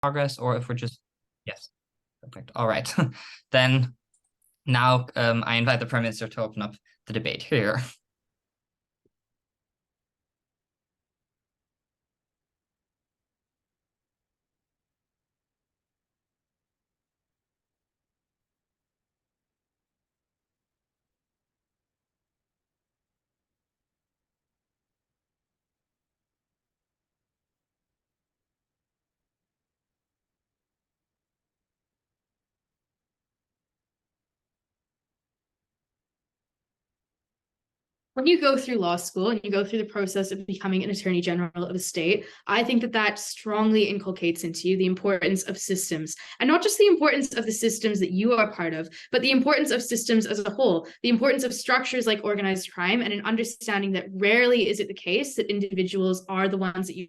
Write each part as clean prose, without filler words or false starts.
progress, or if we're just, yes, perfect. All right, then now I invite the Prime Minister to open up the debate here. When you go through law school and you go through the process of becoming an attorney general of a state, I think that that strongly inculcates into you the importance of systems, and not just the importance of the systems that you are part of, but the importance of systems as a whole, the importance of structures like organized crime, and an understanding that rarely is it the case that individuals are the ones that you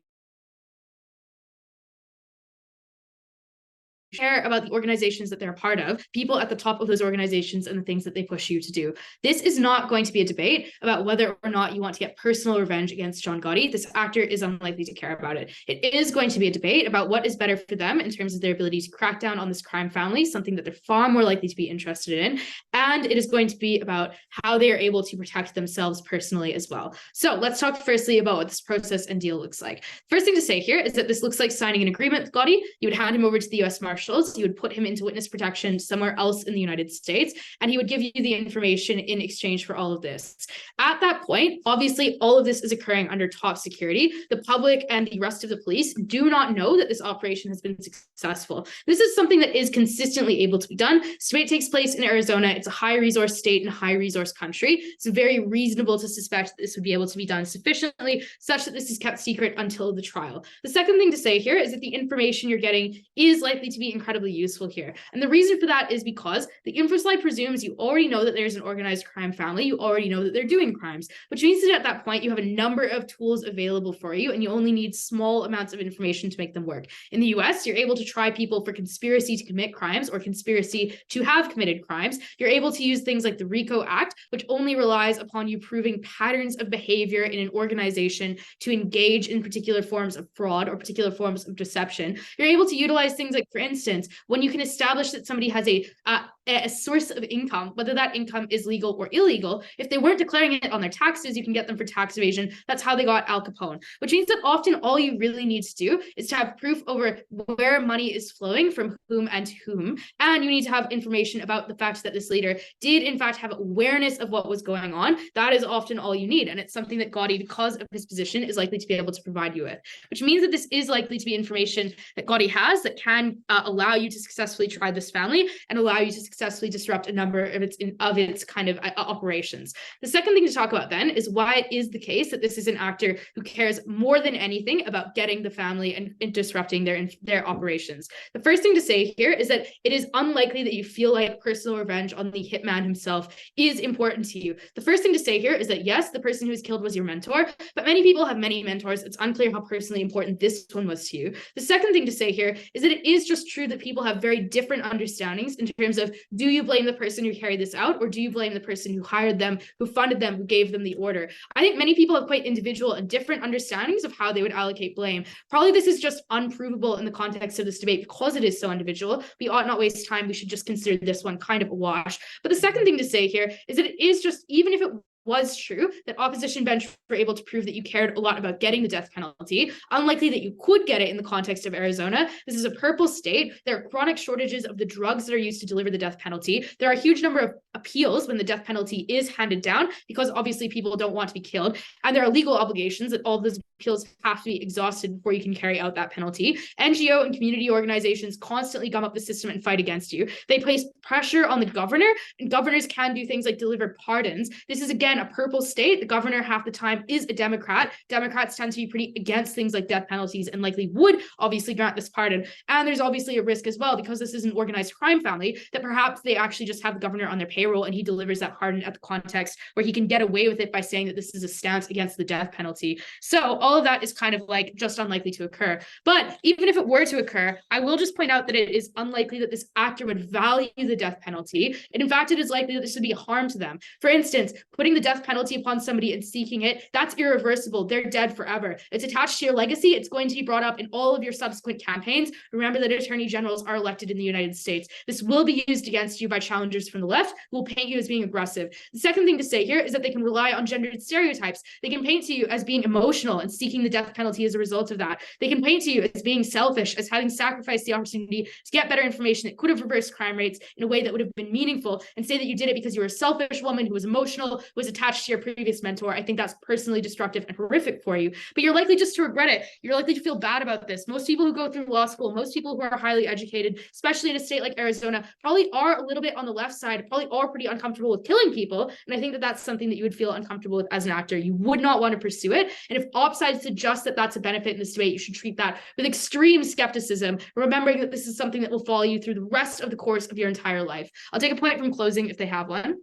care about the organizations that they're part of, people at the top of those organizations and the things that they push you to do. This is not going to be a debate about whether or not you want to get personal revenge against John Gotti. This actor is unlikely to care about it. It is going to be a debate about what is better for them in terms of their ability to crack down on this crime family, something that they're far more likely to be interested in. And it is going to be about how they are able to protect themselves personally as well. So let's talk firstly about what this process and deal looks like. First thing to say here is that this looks like signing an agreement with Gotti. You would hand him over to the US Marshals. You would put him into witness protection somewhere else in the United States, and he would give you the information in exchange for all of this. At that point, obviously, all of this is occurring under top security. The public and the rest of the police do not know that this operation has been successful. This is something that is consistently able to be done. So it takes place in Arizona. It's a high resource state and high resource country. It's very reasonable to suspect that this would be able to be done sufficiently such that this is kept secret until the trial. The second thing to say here is that the information you're getting is likely to be incredibly useful here. And the reason for that is because the info slide presumes you already know that there's an organized crime family. You already know that they're doing crimes, which means that at that point, you have a number of tools available for you, and you only need small amounts of information to make them work. In the US, you're able to try people for conspiracy to commit crimes or conspiracy to have committed crimes. You're able to use things like the RICO Act, which only relies upon you proving patterns of behavior in an organization to engage in particular forms of fraud or particular forms of deception. You're able to utilize things like, for instance, when you can establish that somebody has a source of income, whether that income is legal or illegal. If they weren't declaring it on their taxes, you can get them for tax evasion. That's how they got Al Capone, which means that often all you really need to do is to have proof over where money is flowing from whom and to whom. And you need to have information about the fact that this leader did in fact have awareness of what was going on. That is often all you need. And it's something that Gotti, because of his position, is likely to be able to provide you with, which means that this is likely to be information that Gotti has that can allow you to successfully try this family and allow you to successfully disrupt a number of its kind of operations. The second thing to talk about then is why it is the case that this is an actor who cares more than anything about getting the family and disrupting their operations. The first thing to say here is that it is unlikely that you feel like personal revenge on the hitman himself is important to you. The first thing to say here is that yes, the person who was killed was your mentor, but many people have many mentors. It's unclear how personally important this one was to you. The second thing to say here is that it is just true that people have very different understandings in terms of, do you blame the person who carried this out, or do you blame the person who hired them, who funded them, who gave them the order? I think many people have quite individual and different understandings of how they would allocate blame. Probably this is just unprovable in the context of this debate because it is so individual. We ought not waste time. We should just consider this one kind of a wash. But the second thing to say here is that it is just, even if it was true that opposition bench were able to prove that you cared a lot about getting the death penalty, unlikely that you could get it in the context of Arizona. This is a purple state. There are chronic shortages of the drugs that are used to deliver the death penalty. There are a huge number of appeals when the death penalty is handed down because obviously people don't want to be killed. And there are legal obligations that all of those appeals have to be exhausted before you can carry out that penalty. NGO and community organizations constantly gum up the system and fight against you. They place pressure on the governor, and governors can do things like deliver pardons. This is, again, a purple state. The governor half the time is a Democrat. Democrats tend to be pretty against things like death penalties and likely would obviously grant this pardon. And there's obviously a risk as well, because this is an organized crime family, that perhaps they actually just have the governor on their payroll and he delivers that pardon at the context where he can get away with it by saying that this is a stance against the death penalty. So all of that is kind of like just unlikely to occur. But even if it were to occur, I will just point out that it is unlikely that this actor would value the death penalty. And in fact, it is likely that this would be a harm to them. For instance, putting the the death penalty upon somebody and seeking it, that's irreversible. They're dead forever. It's attached to your legacy. It's going to be brought up in all of your subsequent campaigns. Remember that attorney generals are elected in the United States. This will be used against you by challengers from the left who will paint you as being aggressive. The second thing to say here is that they can rely on gendered stereotypes. They can paint to you as being emotional and seeking the death penalty as a result of that. They can paint to you as being selfish, as having sacrificed the opportunity to get better information that could have reversed crime rates in a way that would have been meaningful, and say that you did it because you were a selfish woman who was emotional, who was attached to your previous mentor. I think that's personally destructive and horrific for you, but you're likely just to regret it. You're likely to feel bad about this. Most people who go through law school, most people who are highly educated, especially in a state like Arizona, probably are a little bit on the left side, probably are pretty uncomfortable with killing people. And I think that that's something that you would feel uncomfortable with as an actor. You would not want to pursue it. And if opposites suggest that that's a benefit in this debate, you should treat that with extreme skepticism, remembering that this is something that will follow you through the rest of the course of your entire life. I'll take a point from closing if they have one.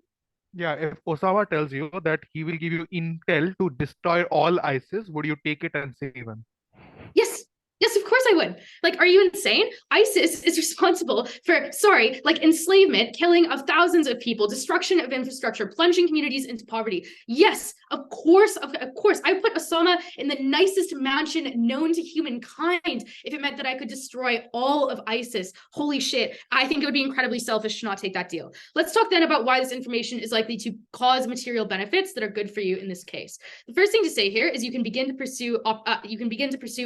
Yeah, if Osama tells you that he will give you intel to destroy all ISIS, would you take it and save him? Yes. Yes, of course I would. Like, are you insane? ISIS is responsible for, like enslavement, killing of thousands of people, destruction of infrastructure, plunging communities into poverty. Yes, of course. I would put Osama in the nicest mansion known to humankind if it meant that I could destroy all of ISIS. Holy shit. I think it would be incredibly selfish to not take that deal. Let's talk then about why this information is likely to cause material benefits that are good for you in this case. The first thing to say here is you can begin to pursue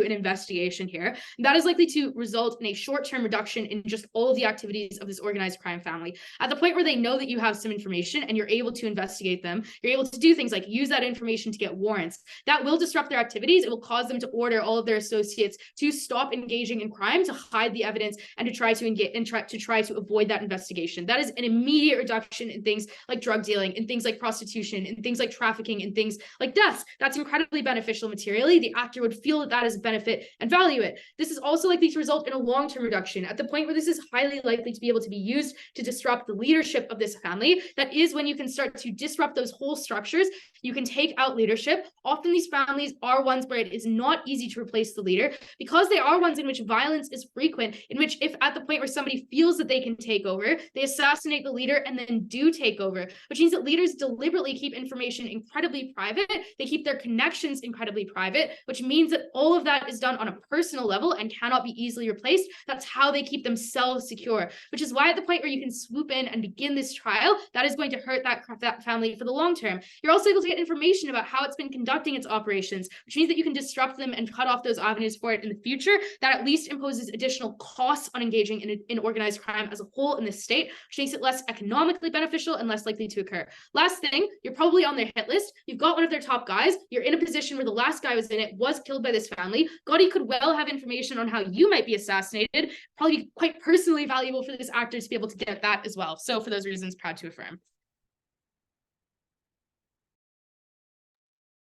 an investigation here. That is likely to result in a short-term reduction in just all of the activities of this organized crime family. At the point where they know that you have some information and you're able to investigate them, you're able to do things like use that information to get warrants. That will disrupt their activities. It will cause them to order all of their associates to stop engaging in crime, to hide the evidence, and to try to engage and try to avoid that investigation. That is an immediate reduction in things like drug dealing, in things like prostitution, in things like trafficking, in things like deaths. That's incredibly beneficial materially. The actor would feel that is a benefit and value it. This is also likely to result in a long-term reduction. At the point where this is highly likely to be able to be used to disrupt the leadership of this family, that is when you can start to disrupt those whole structures. You can take out leadership. Often these families are ones where it is not easy to replace the leader, because they are ones in which violence is frequent, in which if at the point where somebody feels that they can take over, they assassinate the leader and then do take over, which means that leaders deliberately keep information incredibly private. They keep their connections incredibly private, which means that all of that is done on a personal level and cannot be easily replaced. That's how they keep themselves secure, which is why at the point where you can swoop in and begin this trial, that is going to hurt that family for the long term. You're also able to get information about how it's been conducting its operations, which means that you can disrupt them and cut off those avenues for it in the future. That at least imposes additional costs on engaging in organized crime as a whole in this state, which makes it less economically beneficial and less likely to occur. Last thing, you're probably on their hit list. You've got one of their top guys. You're in a position where the last guy was in it, was killed by this family. Gotti could well have information on how you might be assassinated. Probably be quite personally valuable for this actor to be able to get that as well. So for those reasons, proud to affirm.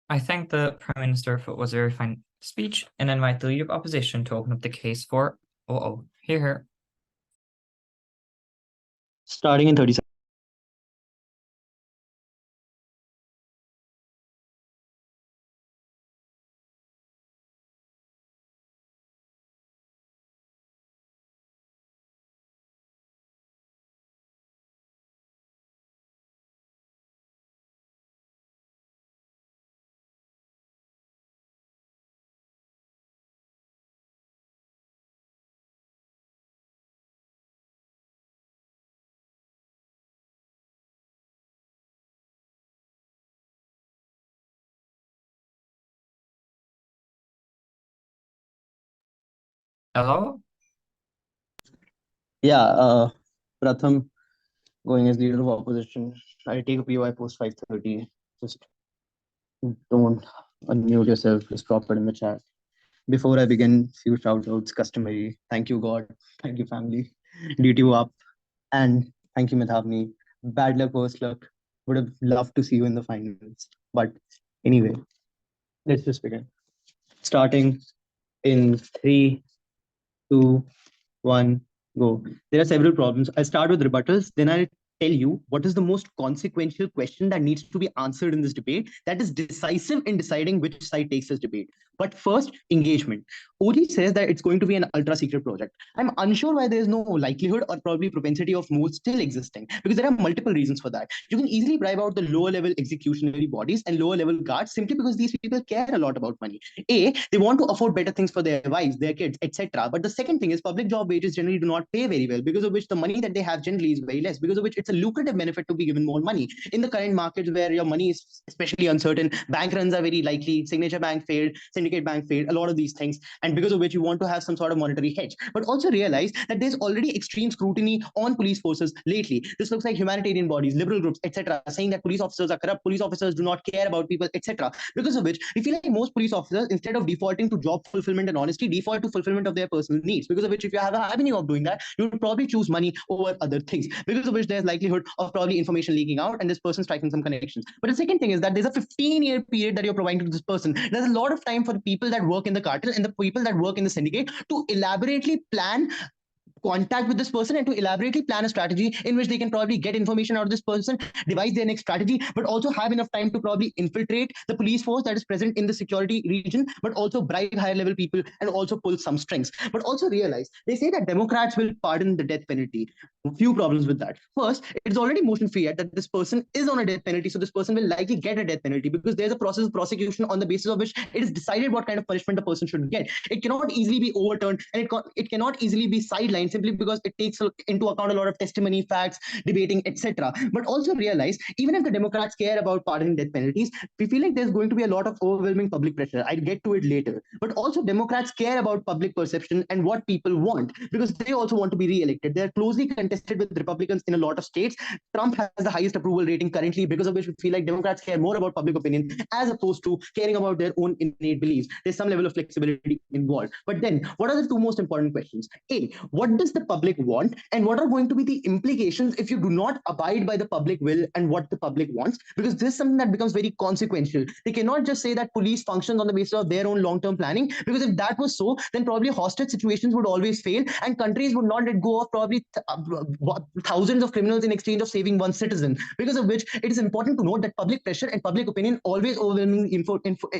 I thank the Prime Minister for what was a very fine speech and invite the Leader of Opposition to open up the case for here. Starting in 30 seconds. Hello? Yeah, Pratham, going as Leader of Opposition. I'll take a PY post 5:30. Just don't unmute yourself, just drop it in the chat. Before I begin, few shout outs customary. Thank you, God. Thank you, family. DTU up. And thank you, Medhavni. Bad luck, worse luck. Would have loved to see you in the finals. But anyway, let's just begin. Starting in 3, 2, 1, go. There are several problems. I'll start with rebuttals, then I'll tell you what is the most consequential question that needs to be answered in this debate that is decisive in deciding which side takes this debate. But first, engagement. OG says that it's going to be an ultra secret project. I'm unsure why there is no likelihood or probably propensity of modes still existing, because there are multiple reasons for that. You can easily bribe out the lower level executionary bodies and lower level guards simply because these people care a lot about money. They want to afford better things for their wives, their kids, etc. But the second thing is public job wages generally do not pay very well, because of which the money that they have generally is very less, because of which it's a lucrative benefit to be given more money. In the current markets where your money is especially uncertain, bank runs are very likely, signature bank failed, syndicate bank failed, a lot of these things, and because of which you want to have some sort of monetary hedge. But also realize that there's already extreme scrutiny on police forces lately. This looks like humanitarian bodies, liberal groups, etc., saying that police officers are corrupt, police officers do not care about people, etc. Because of which we feel like most police officers, instead of defaulting to job fulfillment and honesty, default to fulfillment of their personal needs. Because of which, if you have an avenue of doing that, you would probably choose money over other things. Because of which there's likelihood of probably information leaking out and this person striking some connections. But the second thing is that there's a 15-year period that you're providing to this person. There's a lot of time for the people that work in the cartel and the people that work in the syndicate to elaborately plan contact with this person and to elaborately plan a strategy in which they can probably get information out of this person, devise their next strategy, but also have enough time to probably infiltrate the police force that is present in the security region, but also bribe higher level people and also pull some strings. But also realize, they say that Democrats will pardon the death penalty. A few problems with that. First, it's already motion fiat that this person is on a death penalty, so this person will likely get a death penalty because there's a process of prosecution on the basis of which it is decided what kind of punishment a person should get. It cannot easily be overturned, and it cannot easily be sidelined simply because it takes into account a lot of testimony, facts, debating, etc. But also realize, even if the Democrats care about pardoning death penalties, we feel like there's going to be a lot of overwhelming public pressure. I'll get to it later. But also Democrats care about public perception and what people want, because they also want to be re-elected. They're closely contested with Republicans in a lot of states. Trump has the highest approval rating currently, because of which we feel like Democrats care more about public opinion as opposed to caring about their own innate beliefs. There's some level of flexibility involved. But then, what are the two most important questions? What does the public want, and what are going to be the implications if you do not abide by the public will and what the public wants? Because this is something that becomes very consequential. They cannot just say that police functions on the basis of their own long-term planning, because if that was so, then probably hostage situations would always fail and countries would not let go of probably thousands of criminals in exchange of saving one citizen. Because of which it is important to note that public pressure and public opinion always overwhelmingly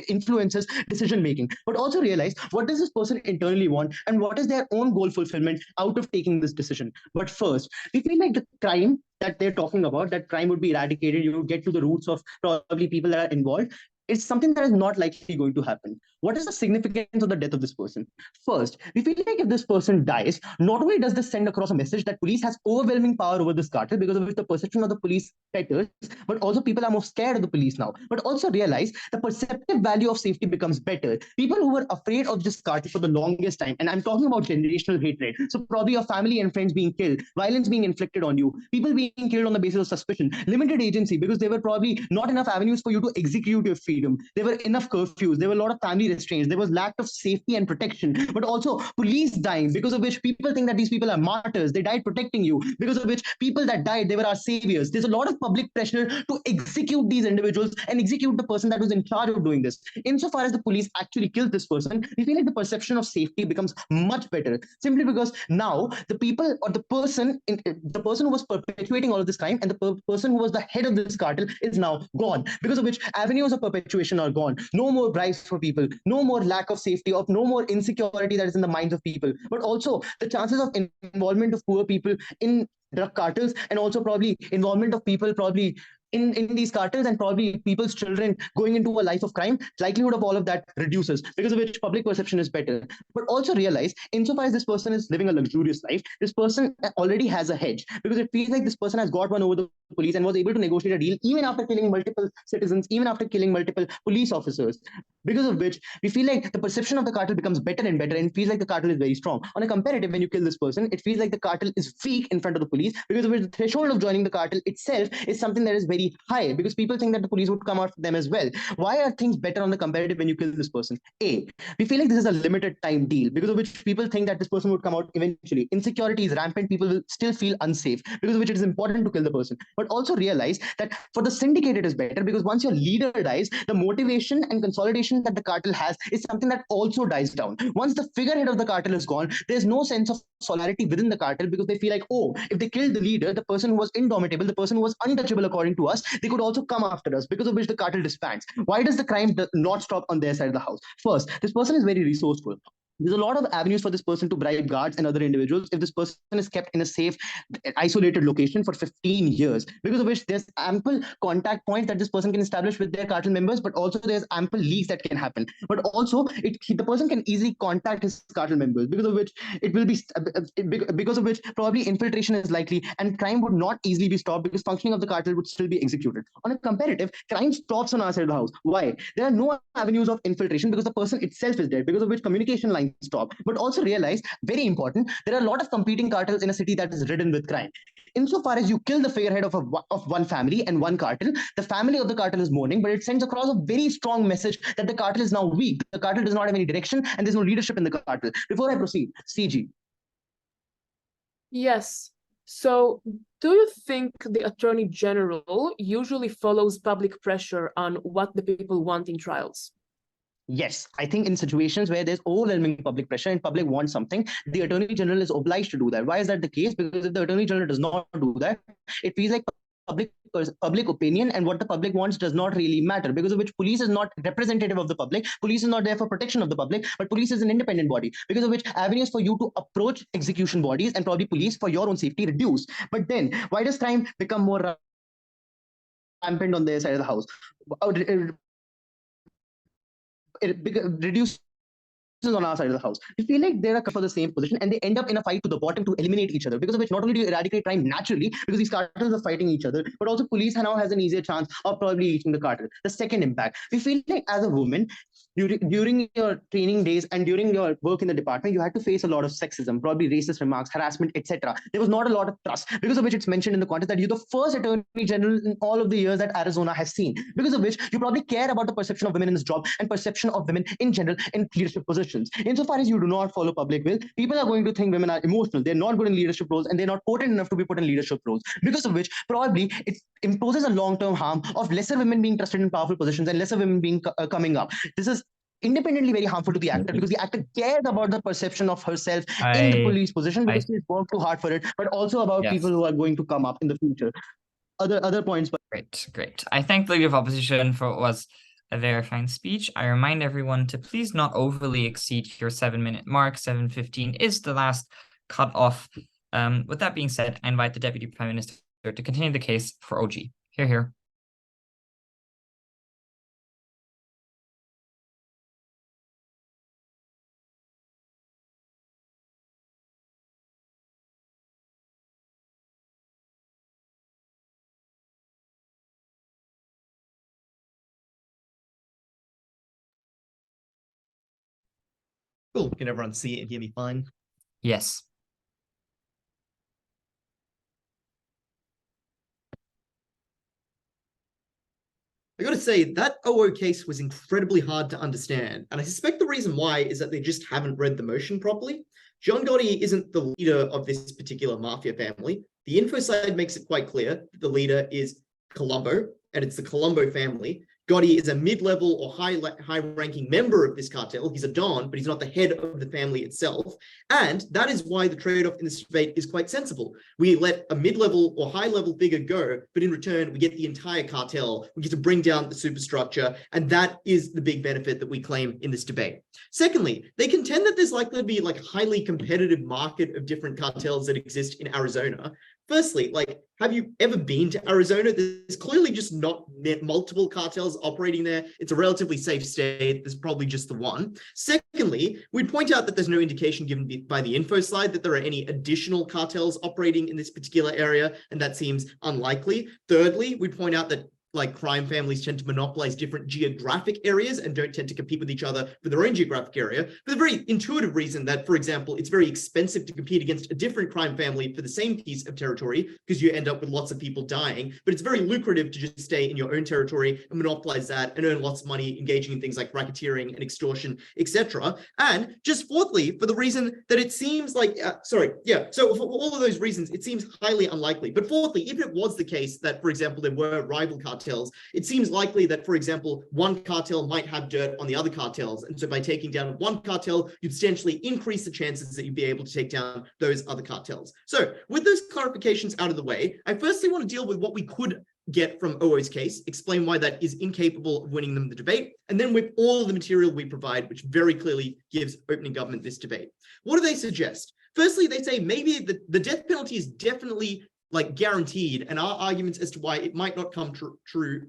influences decision making. But also realize, what does this person internally want and what is their own goal fulfillment out of taking this decision? But first, we feel like the crime that they're talking about, that crime would be eradicated, you would get to the roots of probably people that are involved. It's something that is not likely going to happen. What is the significance of the death of this person? First, we feel like if this person dies, not only does this send across a message that police has overwhelming power over this cartel, because of which the perception of the police betters, but also people are more scared of the police now. But also realize the perceptive value of safety becomes better. People who were afraid of this cartel for the longest time, and I'm talking about generational hatred, so probably your family and friends being killed, violence being inflicted on you, people being killed on the basis of suspicion, limited agency because there were probably not enough avenues for you to execute your freedom. There were enough curfews, there were a lot of family restraints, there was lack of safety and protection, but also police dying, because of which people think that these people are martyrs, they died protecting you, because of which people that died, they were our saviors. There's a lot of public pressure to execute these individuals and execute the person that was in charge of doing this. Insofar as the police actually killed this person, we feel like the perception of safety becomes much better, simply because now the people or the person who was perpetuating all of this crime and the person who was the head of this cartel is now gone, because of which avenues of perpetuation are gone. No more bribes for people, no more lack of safety, of no more insecurity that is in the minds of people, but also the chances of involvement of poor people in drug cartels, and also probably involvement of people probably in these cartels and probably people's children going into a life of crime, likelihood of all of that reduces, because of which public perception is better. But also realize, insofar as this person is living a luxurious life, this person already has a hedge, because it feels like this person has got one over the police and was able to negotiate a deal even after killing multiple citizens, even after killing multiple police officers, because of which we feel like the perception of the cartel becomes better and better, and it feels like the cartel is very strong. On a comparative, when you kill this person, it feels like the cartel is weak in front of the police, because of which the threshold of joining the cartel itself is something that is very high, because people think that the police would come after them as well. Why are things better on the comparative when you kill this person? We feel like this is a limited time deal, because of which people think that this person would come out eventually. Insecurity is rampant, people will still feel unsafe, because of which it is important to kill the person. But also realize that for the syndicate it is better, because once your leader dies, the motivation and consolidation that the cartel has is something that also dies down. Once the figurehead of the cartel is gone, there's no sense of solidarity within the cartel, because they feel like, oh, if they killed the leader, the person who was indomitable, the person who was untouchable according to us, they could also come after us, because of which the cartel disbands. Why does the crime not stop on their side of the house? First, this person is very resourceful. There's a lot of avenues for this person to bribe guards and other individuals if this person is kept in a safe, isolated location for 15 years, because of which there's ample contact points that this person can establish with their cartel members, but also there's ample leaks that can happen. But also, the person can easily contact his cartel members, because of which it will be, because of which probably infiltration is likely, and crime would not easily be stopped because functioning of the cartel would still be executed. On a comparative, crime stops on our side of the house. Why? There are no avenues of infiltration because the person itself is dead, because of which communication lines stop. But also realize, very important, there are a lot of competing cartels in a city that is ridden with crime. Insofar as you kill the figurehead of one family and one cartel, the family of the cartel is mourning, but it sends across a very strong message that the cartel is now weak. The cartel does not have any direction, and there's no leadership in the cartel. Before I proceed, CG. Yes. So, do you think the Attorney General usually follows public pressure on what the people want in trials? Yes, I think in situations where there's overwhelming public pressure and public wants something, the Attorney General is obliged to do that. Why is that the case? Because if the Attorney General does not do that, it feels like public opinion and what the public wants does not really matter, because of which police is not representative of the public. Police is not there for protection of the public, but police is an independent body, because of which avenues for you to approach execution bodies and probably police for your own safety reduce. But then why does crime become more rampant on their side of the house? It reduces on our side of the house. You feel like they're for the same position and they end up in a fight to the bottom to eliminate each other, because of which not only do you eradicate crime naturally because these cartels are fighting each other, but also police now has an easier chance of probably reaching the cartel. The second impact, we feel like as a woman, during your training days and during your work in the department, you had to face a lot of sexism, probably racist remarks, harassment, etc. There was not a lot of trust, because of which it's mentioned in the context that you're the first Attorney General in all of the years that Arizona has seen, because of which you probably care about the perception of women in this job and perception of women in general in leadership positions. Insofar as you do not follow public will, people are going to think women are emotional, they're not good in leadership roles, and they're not potent enough to be put in leadership roles, because of which probably it imposes a long-term harm of lesser women being trusted in powerful positions and lesser women being coming up. This is independently very harmful to the actor, because the actor cares about the perception of herself in the police position because she's worked too hard for it, but also about people who are going to come up in the future. Other points. Great. I thank the Leader of Opposition for what was a very fine speech. I remind everyone to please not overly exceed your 7-minute mark. 7:15 is the last cut off. With that being said, I invite the Deputy Prime Minister to continue the case for OG. Here. Cool. Can everyone see and hear me fine? Yes. I gotta say, that OO case was incredibly hard to understand, and I suspect the reason why is that they just haven't read the motion properly. John Gotti isn't the leader of this particular mafia family. The info side makes it quite clear that the leader is Colombo, and it's the Colombo family. Gotti is a mid-level or high-ranking member of this cartel. He's a Don, but he's not the head of the family itself. And that is why the trade-off in this debate is quite sensible. We let a mid-level or high-level figure go, but in return, we get the entire cartel. We get to bring down the superstructure, and that is the big benefit that we claim in this debate. Secondly, they contend that there's likely to be like a highly competitive market of different cartels that exist in Arizona. Firstly, have you ever been to Arizona? There's clearly just not multiple cartels operating there. It's a relatively safe state. There's probably just the one. Secondly, we'd point out that there's no indication given by the info slide that there are any additional cartels operating in this particular area, and that seems unlikely. Thirdly, we'd point out that crime families tend to monopolize different geographic areas and don't tend to compete with each other for their own geographic area, for the very intuitive reason that, for example, it's very expensive to compete against a different crime family for the same piece of territory because you end up with lots of people dying, but it's very lucrative to just stay in your own territory and monopolize that and earn lots of money engaging in things like racketeering and extortion, etc. And just fourthly, for the reason that it seems like, so for all of those reasons, it seems highly unlikely. But fourthly, if it was the case that, for example, there were rival cartels, it seems likely that, for example, one cartel might have dirt on the other cartels. And so by taking down one cartel, you'd substantially increase the chances that you'd be able to take down those other cartels. So with those clarifications out of the way, I firstly want to deal with what we could get from OO's case, explain why that is incapable of winning them the debate, and then with all of the material we provide, which very clearly gives opening government this debate. What do they suggest? Firstly, they say maybe the death penalty is definitely like guaranteed, and our arguments as to why it might not come true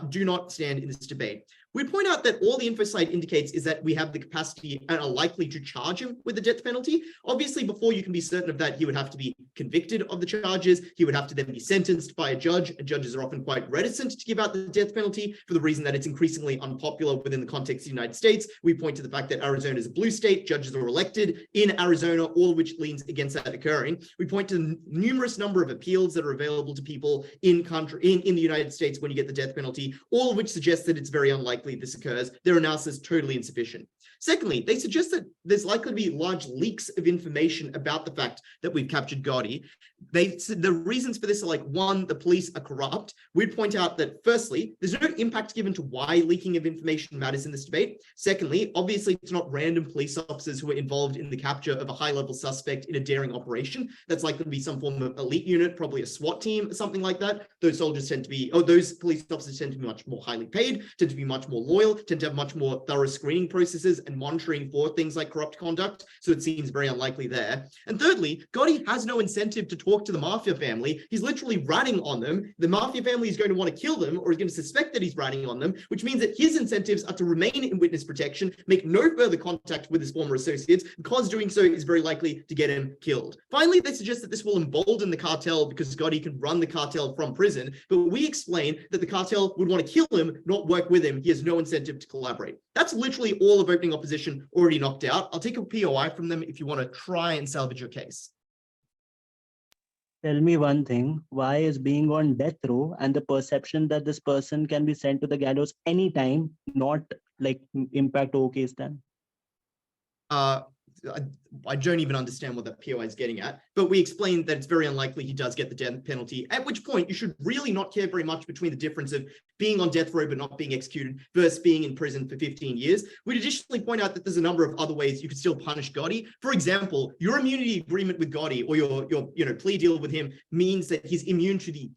do not stand in this debate. We point out that all the info slide indicates is that we have the capacity and are likely to charge him with the death penalty. Obviously, before you can be certain of that, he would have to be convicted of the charges. He would have to then be sentenced by a judge, and judges are often quite reticent to give out the death penalty for the reason that it's increasingly unpopular within the context of the United States. We point to the fact that Arizona is a blue state, judges are elected in Arizona, all of which leans against that occurring. We point to the numerous number of appeals that are available to people in the United States when you get the death penalty, all of which suggests that it's very unlikely this occurs. Their analysis totally insufficient. Secondly, they suggest that there's likely to be large leaks of information about the fact that we've captured Gotti. The reasons for this are like, one, the police are corrupt. We'd point out that firstly, there's no impact given to why leaking of information matters in this debate. Secondly, obviously it's not random police officers who are involved in the capture of a high-level suspect in a daring operation. That's likely to be some form of elite unit, probably a SWAT team or something like that. Those soldiers tend to be, those police officers tend to be much more highly paid, tend to be much more loyal, tend to have much more thorough screening processes and monitoring for things like corrupt conduct. So it seems very unlikely there. And thirdly, Gotti has no incentive to talk to the mafia family. He's literally ratting on them. The mafia family is going to want to kill them, or is going to suspect that he's ratting on them, which means that his incentives are to remain in witness protection, make no further contact with his former associates, because doing so is very likely to get him killed. Finally, they suggest that this will embolden the cartel because Gotti can run the cartel from prison, but we explain that the cartel would want to kill him, not work with him. He has no incentive to collaborate. That's literally all of opening opposition already knocked out. I'll take a POI from them if you want to try and salvage your case. Tell me one thing, why is being on death row and the perception that this person can be sent to the gallows anytime not like impact O case then? I don't even understand what that POI is getting at, but we explained that it's very unlikely he does get the death penalty, at which point you should really not care very much between the difference of being on death row but not being executed versus being in prison for 15 years. We'd additionally point out that there's a number of other ways you could still punish Gotti. For example, your immunity agreement with Gotti or your plea deal with him means that he's immune to the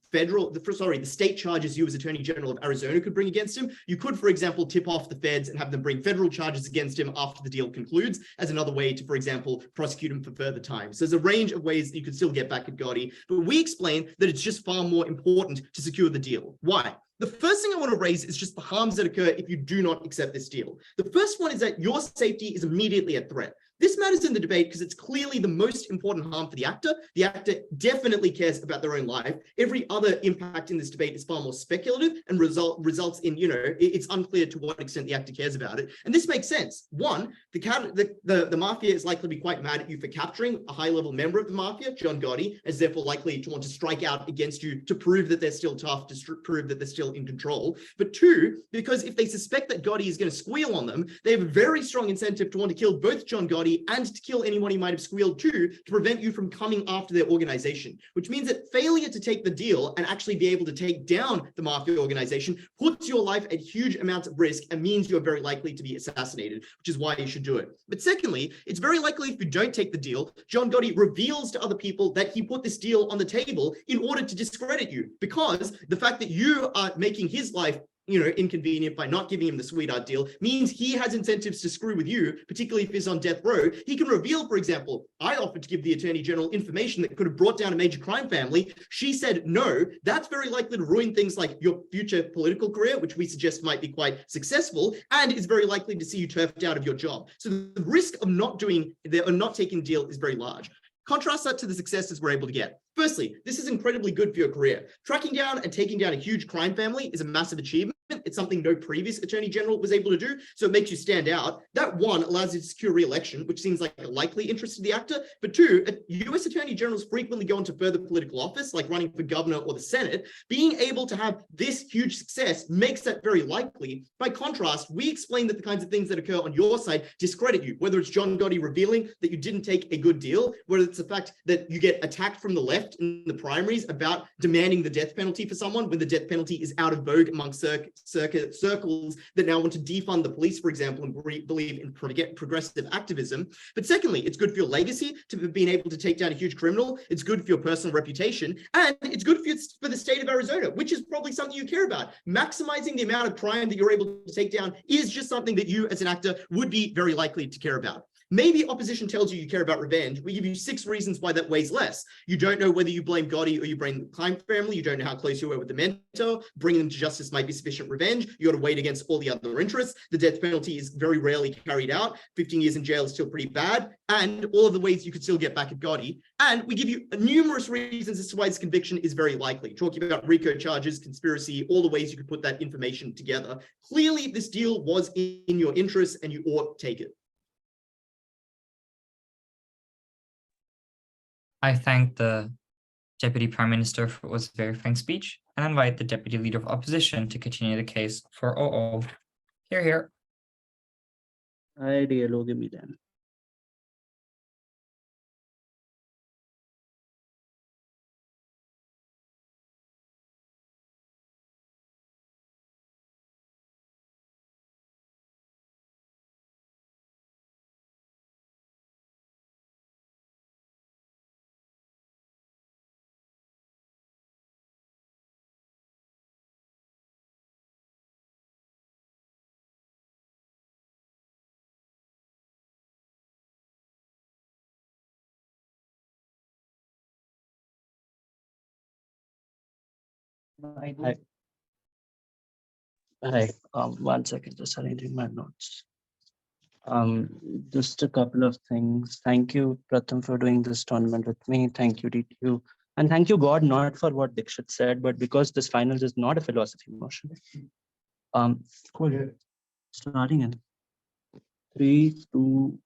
state charges you as Attorney General of Arizona could bring against him. You could, for example, tip off the feds and have them bring federal charges against him after the deal concludes as another way to, for example, prosecute him for further time. So there's a range of ways that you could still get back at Gotti, but we explain that it's just far more important to secure the deal. Why? The first thing I want to raise is just the harms that occur if you do not accept this deal. The first one is that your safety is immediately at threat. This matters in the debate because it's clearly the most important harm for the actor. The actor definitely cares about their own life. Every other impact in this debate is far more speculative and results in, it's unclear to what extent the actor cares about it. And this makes sense. One, the mafia is likely to be quite mad at you for capturing a high-level member of the mafia, John Gotti, is therefore likely to want to strike out against you to prove that they're still tough, to prove that they're still in control. But two, because if they suspect that Gotti is going to squeal on them, they have a very strong incentive to want to kill both John Gotti and to kill anyone he might have squealed to prevent you from coming after their organization, which means that failure to take the deal and actually be able to take down the mafia organization puts your life at huge amounts of risk and means you're very likely to be assassinated, which is why you should do it. But secondly, it's very likely if you don't take the deal, John Gotti reveals to other people that he put this deal on the table in order to discredit you, because the fact that you are making his life inconvenient by not giving him the sweetheart deal means he has incentives to screw with you, particularly if he's on death row. He can reveal, for example, I offered to give the Attorney General information that could have brought down a major crime family. She said no. That's very likely to ruin things like your future political career, which we suggest might be quite successful, and is very likely to see you turfed out of your job. So the risk of not taking the deal is very large. Contrast that to the successes we're able to get. Firstly, this is incredibly good for your career. Tracking down and taking down a huge crime family is a massive achievement. It's something no previous Attorney General was able to do, so it makes you stand out. That one allows you to secure re-election, which seems like a likely interest to the actor. But two, US Attorney Generals frequently go into further political office, like running for governor or the Senate. Being able to have this huge success makes that very likely. By contrast, we explain that the kinds of things that occur on your side discredit you, whether it's John Gotti revealing that you didn't take a good deal, whether it's the fact that you get attacked from the left in the primaries about demanding the death penalty for someone when the death penalty is out of vogue among circles that now want to defund the police, for example, and believe in progressive activism. But secondly, it's good for your legacy to have been able to take down a huge criminal. It's good for your personal reputation, and it's good for the state of Arizona, which is probably something you care about. Maximizing the amount of crime that you're able to take down is just something that you as an actor would be very likely to care about. Maybe opposition tells you care about revenge. We give you 6 reasons why that weighs less. You don't know whether you blame Gotti or you blame the crime family. You don't know how close you were with the mentor. Bringing them to justice might be sufficient revenge. You got to weigh it against all the other interests. The death penalty is very rarely carried out. 15 years in jail is still pretty bad. And all of the ways you could still get back at Gotti. And we give you numerous reasons as to why this conviction is very likely. Talking about RICO charges, conspiracy, all the ways you could put that information together. Clearly, this deal was in your interest and you ought to take it. I thank the Deputy Prime Minister for his very frank speech and invite the Deputy Leader of Opposition to continue the case for OO. Hear, hear. Hi, DLO, give me them. Hi. Hi. 1 second, just arranging my notes. Just a couple of things. Thank you, Pratham, for doing this tournament with me. Thank you, DTU. And thank you, God, not for what Dikshit said, but because this finals is not a philosophy motion. Cool. Starting in 3, 2,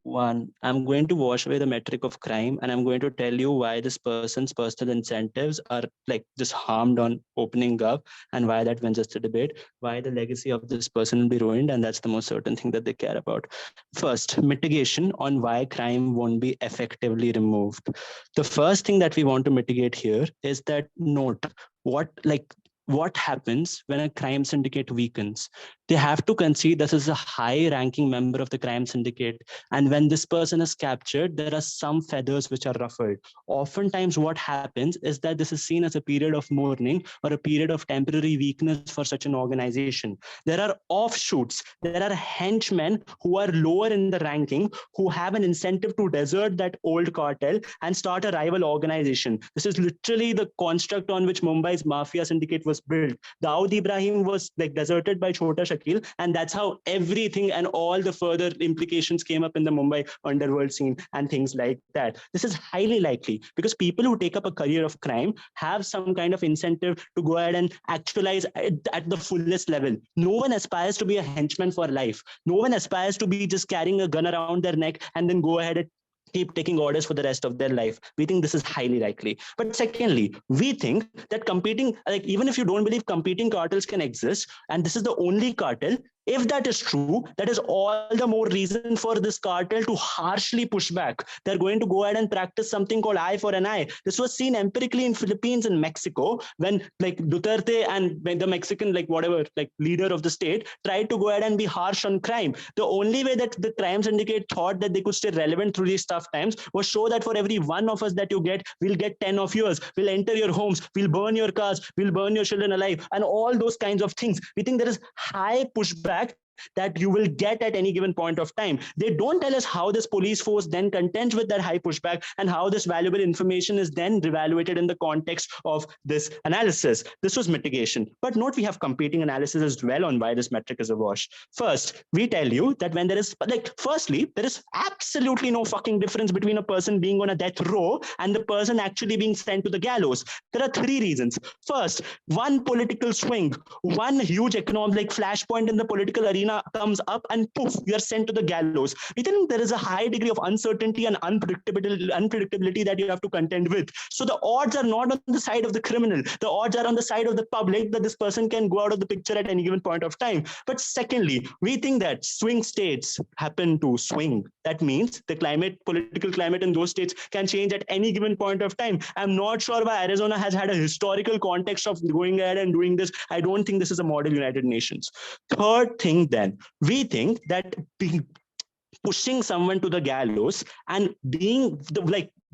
1. I'm going to wash away the metric of crime, and I'm going to tell you why this person's personal incentives are like just harmed on opening up, and why that wins us the debate, why the legacy of this person will be ruined, and that's the most certain thing that they care about. First, mitigation on why crime won't be effectively removed. The first thing that we want to mitigate here is that note what happens when a crime syndicate weakens. They have to concede this is a high-ranking member of the crime syndicate. And when this person is captured, there are some feathers which are ruffled. Oftentimes what happens is that this is seen as a period of mourning or a period of temporary weakness for such an organization. There are offshoots. There are henchmen who are lower in the ranking who have an incentive to desert that old cartel and start a rival organization. This is literally the construct on which Mumbai's mafia syndicate was built. Dawood Ibrahim was deserted by Chota Shakil, and that's how everything and all the further implications came up in the Mumbai underworld scene and things like that. This is highly likely because people who take up a career of crime have some kind of incentive to go ahead and actualize at the fullest level. No one aspires to be a henchman for life. No one aspires to be just carrying a gun around their neck and then go ahead and keep taking orders for the rest of their life. We think this is highly likely. But secondly, we think that competing, like even if you don't believe competing cartels can exist, and this is the only cartel, if that is true, that is all the more reason for this cartel to harshly push back. They're going to go ahead and practice something called eye for an eye. This was seen empirically in Philippines and Mexico when like Duterte and the Mexican leader of the state tried to go ahead and be harsh on crime. The only way that the crime syndicate thought that they could stay relevant through these tough times was show that for every one of us that you get, we'll get 10 of yours. We'll enter your homes. We'll burn your cars. We'll burn your children alive, and all those kinds of things. We think there is high pushback that you will get at any given point of time. They don't tell us how this police force then contends with that high pushback and how this valuable information is then reevaluated in the context of this analysis. This was mitigation. But note, we have competing analysis as well on why this metric is a wash. First, we tell you that when there is, firstly, there is absolutely no fucking difference between a person being on a death row and the person actually being sent to the gallows. There are 3 reasons. First, one political swing, one huge economic flashpoint in the political arena arena comes up and poof, you are sent to the gallows. We think there is a high degree of uncertainty and unpredictability that you have to contend with. So the odds are not on the side of the criminal. The odds are on the side of the public that this person can go out of the picture at any given point of time. But secondly, we think that swing states happen to swing. That means the political climate in those states can change at any given point of time. I'm not sure why Arizona has had a historical context of going ahead and doing this. I don't think this is a model United Nations. Third thing then, we think that pushing someone to the gallows and being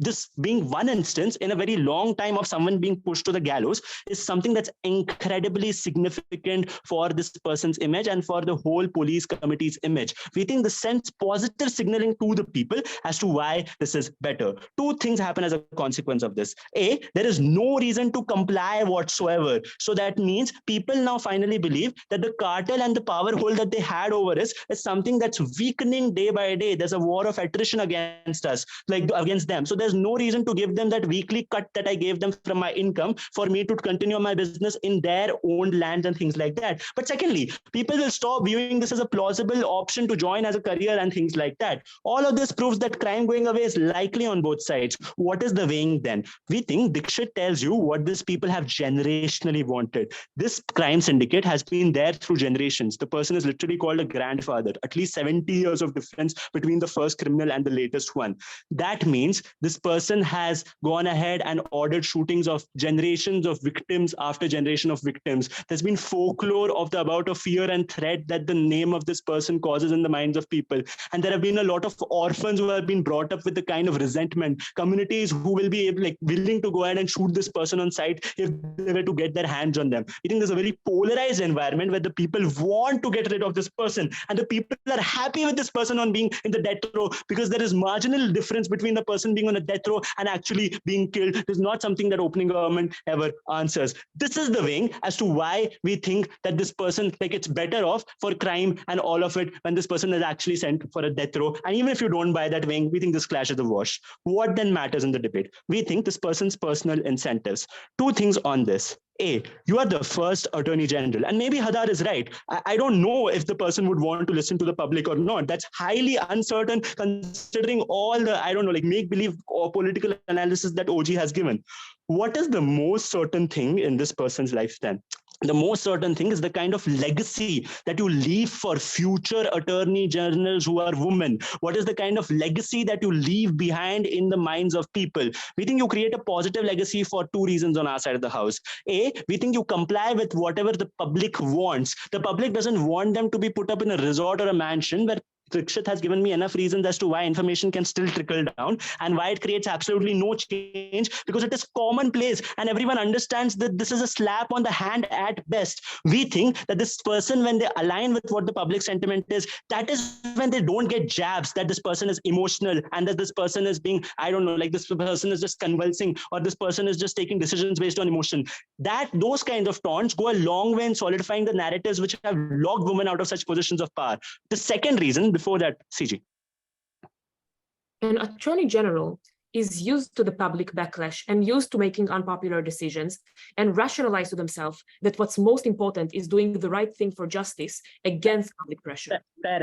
this being one instance in a very long time of someone being pushed to the gallows is something that's incredibly significant for this person's image and for the whole police committee's image. We think this sends positive signaling to the people as to why this is better. Two things happen as a consequence of this. A, there is no reason to comply whatsoever. So that means people now finally believe that the cartel and the power hold that they had over us is something that's weakening day by day. There's a war of attrition against us, against them. So there's no reason to give them that weekly cut that I gave them from my income for me to continue my business in their owned lands and things like that. But secondly, people will stop viewing this as a plausible option to join as a career and things like that. All of this proves that crime going away is likely on both sides. What is the weighing then? We think Dixit tells you what these people have generationally wanted. This crime syndicate has been there through generations. The person is literally called a grandfather, at least 70 years of difference between the first criminal and the latest one. That means this person has gone ahead and ordered shootings of generations of victims after generation of victims. There's been folklore of the about of fear and threat that the name of this person causes in the minds of people. And there have been a lot of orphans who have been brought up with the kind of resentment, communities who will be willing to go ahead and shoot this person on sight if they were to get their hands on them. I think there's a very polarized environment where the people want to get rid of this person and the people are happy with this person on being in the death row because there is marginal difference between the person being on a death row and actually being killed. This is not something that opening government ever answers. This is the weighing as to why we think that this person, it's better off for crime and all of it when this person is actually sent for a death row. And even if you don't buy that weighing, we think this clash is the wash. What then matters in the debate? We think this person's personal incentives. Two things on this. A, you are the first attorney general. And maybe Hadar is right. I don't know if the person would want to listen to the public or not. That's highly uncertain considering all the, make-believe or political analysis that OG has given. What is the most certain thing in this person's life then? The most certain thing is the kind of legacy that you leave for future attorney generals who are women. What is the kind of legacy that you leave behind in the minds of people? We think you create a positive legacy for two reasons on our side of the house. A, we think you comply with whatever the public wants. The public doesn't want them to be put up in a resort or a mansion where Dixit has given me enough reasons as to why information can still trickle down and why it creates absolutely no change, because it is commonplace and everyone understands that this is a slap on the hand at best. We think that this person, when they align with what the public sentiment is, that is when they don't get jabs that this person is emotional and that this person is being, this person is just convulsing or this person is just taking decisions based on emotion. Those kinds of taunts go a long way in solidifying the narratives which have locked women out of such positions of power. The second reason, before that, CG. An attorney general is used to the public backlash and used to making unpopular decisions and rationalize to themselves that what's most important is doing the right thing for justice against public pressure. Fair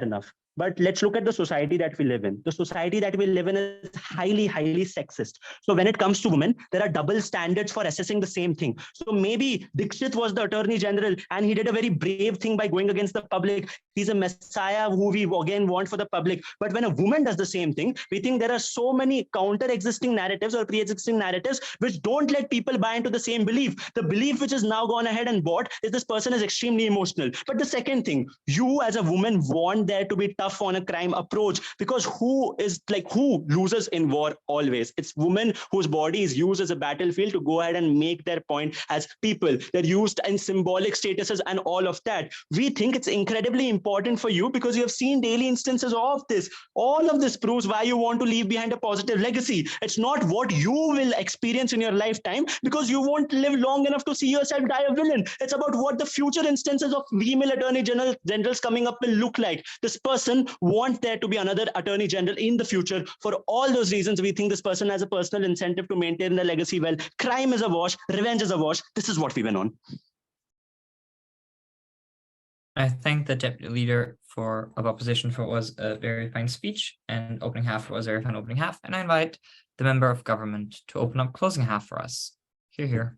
enough. But let's look at the society that we live in. The society that we live in is highly, highly sexist. So when it comes to women, there are double standards for assessing the same thing. So maybe Dixit was the attorney general and he did a very brave thing by going against the public. He's a messiah who we again want for the public. But when a woman does the same thing, we think there are so many counter-existing narratives or pre-existing narratives which don't let people buy into the same belief. The belief which is now gone ahead and bought is this person is extremely emotional. But the second thing, you as a woman want there to be tough on a crime approach, because who loses in war always? It's women whose body is used as a battlefield to go ahead and make their point as people. They're used in symbolic statuses and all of that. We think it's incredibly important for you because you have seen daily instances of this. All of this proves why you want to leave behind a positive legacy. It's not what you will experience in your lifetime because you won't live long enough to see yourself die a villain. It's about what the future instances of female attorney generals coming up will look like. This person wants there to be another attorney general in the future. For all those reasons, we think this person has a personal incentive to maintain the legacy well. Crime is a wash, revenge is a wash. This is what we went on. I thank the deputy leader of opposition for what was a very fine speech, and opening half was a very fine opening half. And I invite the member of government to open up closing half for us. Hear, hear.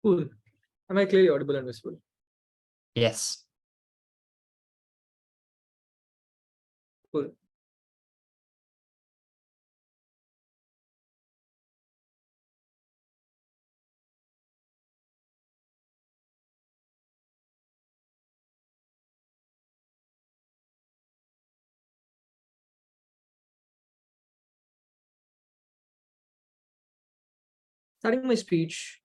Cool. Am I clearly audible and visible? Yes. Cool. Starting my speech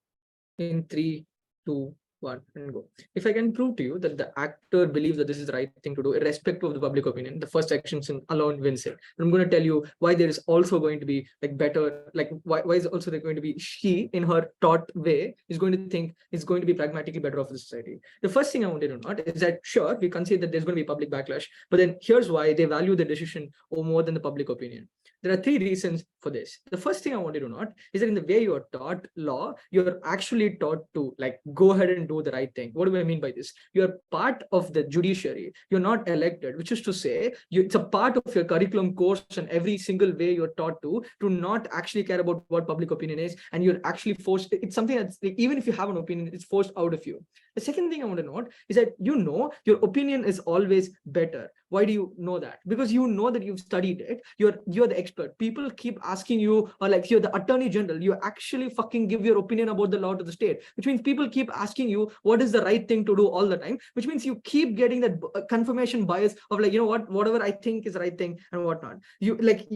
in 3, 2, 1, and go. If I can prove to you that the actor believes that this is the right thing to do, irrespective of the public opinion, the first action alone wins it. And I'm going to tell you why there is also going to be like better, like why is also there going to be she in her taught way is going to think it's going to be pragmatically better off for the society. The first thing I wanted to note is that sure, we concede that there's going to be public backlash, but then here's why they value the decision more than the public opinion. There are 3 reasons for this. The first thing I wanted to note is that in the way you are taught law, you're actually taught to like go ahead and do the right thing. What do I mean by this? You're part of the judiciary. You're not elected, which is to say it's a part of your curriculum course, and every single way you're taught to not actually care about what public opinion is, and you're actually forced. It's something that's like, even if you have an opinion, it's forced out of you. The second thing I want to note is that your opinion is always better. Why do you know that? Because you know that you've studied it. You're the expert. People keep asking you, or like you're the attorney general, you actually fucking give your opinion about the law to the state, which means people keep asking you what is the right thing to do all the time, which means you keep getting that confirmation bias of like, whatever I think is the right thing and whatnot. You like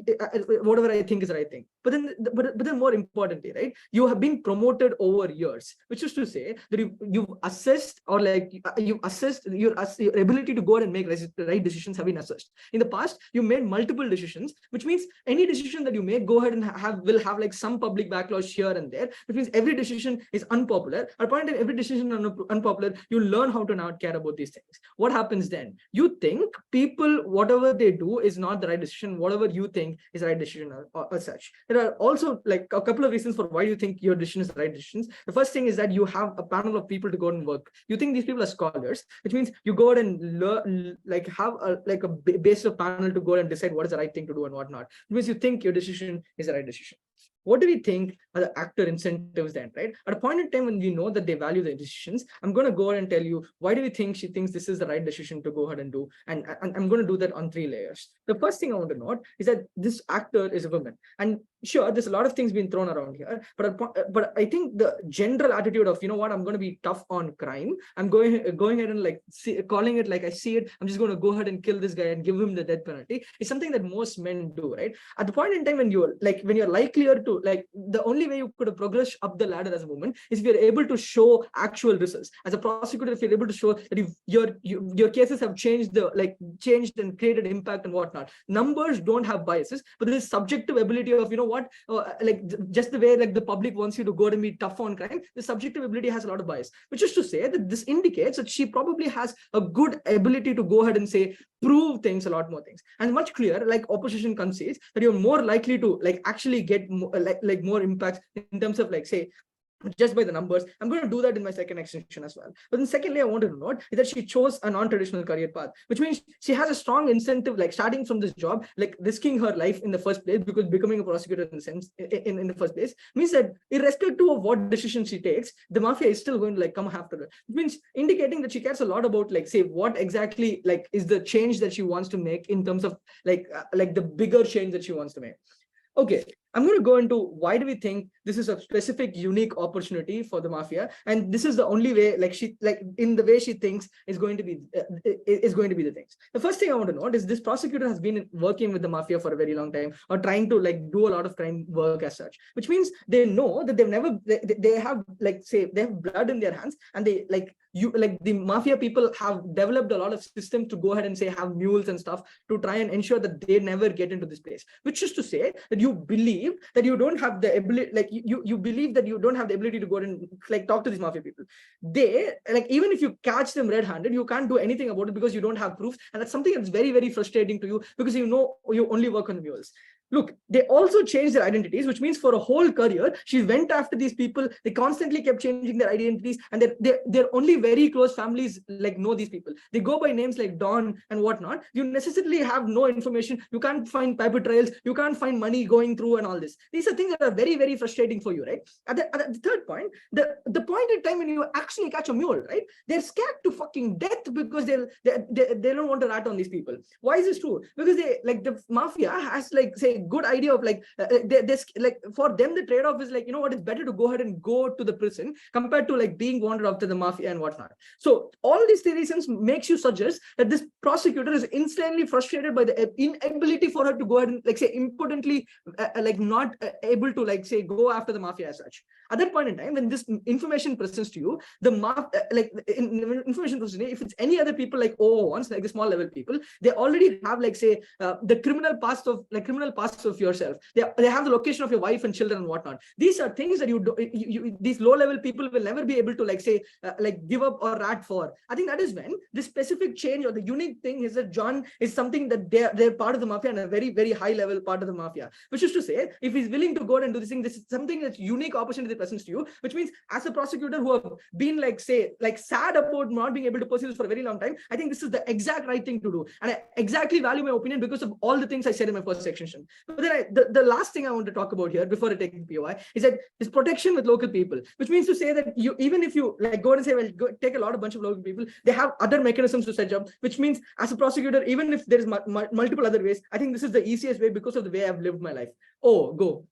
whatever I think is the right thing. But then more importantly, right, you have been promoted over years, which is to say that you've assessed, or like you've assessed your ability to go out and make right decisions have been assessed. In the past, you made multiple decisions, which means any decision that you make, go ahead and will have like some public backlash here and there, which means every decision is unpopular. At a point in every decision is unpopular, you learn how to not care about these things. What happens then? You think people, whatever they do is not the right decision, whatever you think is the right decision or such. There are also like a couple of reasons for why you think your decision is the right decision. The first thing is that you have a panel of people to go and work. You think these people are scholars, which means you go out and learn, like have a base of panel to go and decide what is the right thing to do and whatnot. It means you think your decision is the right decision. What do we think are the actor incentives then, right? At a point in time when we know that they value the decisions, I'm going to go ahead and tell you, why do we think she thinks this is the right decision to go ahead and do? And I'm going to do that on 3 layers. The first thing I want to note is that this actor is a woman. And sure, there's a lot of things being thrown around here, but I think the general attitude of, I'm going to be tough on crime. I'm going ahead and like calling it like I see it. I'm just going to go ahead and kill this guy and give him the death penalty. It's something that most men do, right? At the point in time when you're likelier to, like, the only way you could progress up the ladder as a woman is if you're able to show actual results. As a prosecutor, if you're able to show that your cases have changed and created impact and whatnot. Numbers don't have biases, but there is subjective ability of, just the way like the public wants you to go and be tough on crime, the subjective ability has a lot of bias, which is to say that this indicates that she probably has a good ability to go ahead and say, prove things, a lot more things. And much clearer, like opposition concedes that you're more likely to like actually get more, like more impacts in terms of like, say, just by the numbers. I'm going to do that in my second extension as well. But then secondly, I wanted to note is that she chose a non-traditional career path, which means she has a strong incentive, like starting from this job, like risking her life in the first place, because becoming a prosecutor in the sense in the first place means that irrespective of what decision she takes, the mafia is still going to like come after her. It means indicating that she cares a lot about like, say, what exactly like is the change that she wants to make in terms of like the bigger change that she wants to make. Okay, I'm going to go into why do we think this is a specific, unique opportunity for the mafia, and this is the only way, like she, like in the way she thinks is going to be the things. The first thing I want to note is this prosecutor has been working with the mafia for a very long time, or trying to like do a lot of crime work as such, which means they know that they have like, say, they have blood in their hands, and they the mafia people have developed a lot of systems to go ahead and say have mules and stuff to try and ensure that they never get into this place, which is to say that you believe that you don't have the ability, like you believe that you don't have the ability to go and like talk to these mafia people. They like, even if you catch them red-handed, you can't do anything about it because you don't have proof, and that's something that's very, very frustrating to you because you only work on the mules. Look, they also changed their identities, which means for a whole career, she went after these people. They constantly kept changing their identities, and they're only very close families like know these people. They go by names like Don and whatnot. You necessarily have no information. You can't find paper trails. You can't find money going through and all this. These are things that are very, very frustrating for you, right? At the third point, the point in time when you actually catch a mule, right? They're scared to fucking death because they don't want to rat on these people. Why is this true? Because they like the mafia has like say good idea of like like for them the trade-off is like, you know what, it's better to go ahead and go to the prison compared to like being wandered after the mafia and whatnot. So all these reasons makes you suggest that this prosecutor is instantly frustrated by the inability for her to go ahead and like say impotently like not able to like say go after the mafia as such. At that point in time, when this information presents to you, the information presents, if it's any other people like ones, like the small level people, they already have like say the criminal past of yourself. They have the location of your wife and children and whatnot. These are things that these low level people will never be able to like say like give up or rat for. I think that is when this specific change or the unique thing is that John is something that they're part of the mafia and a very, very high level part of the mafia, which is to say, if he's willing to go and do this thing, this is something that's unique opportunity that presents to you, which means as a prosecutor who have been like say like sad about not being able to pursue this for a very long time, I think this is the exact right thing to do, and I exactly value my opinion because of all the things I said in my first section. But then the last thing I want to talk about here before I take the POI is that is protection with local people, which means to say that you, even if you like go and say, well, go take a bunch of local people, they have other mechanisms to set up, which means as a prosecutor, even if there is multiple other ways, I think this is the easiest way because of the way I've lived my life. Oh, go.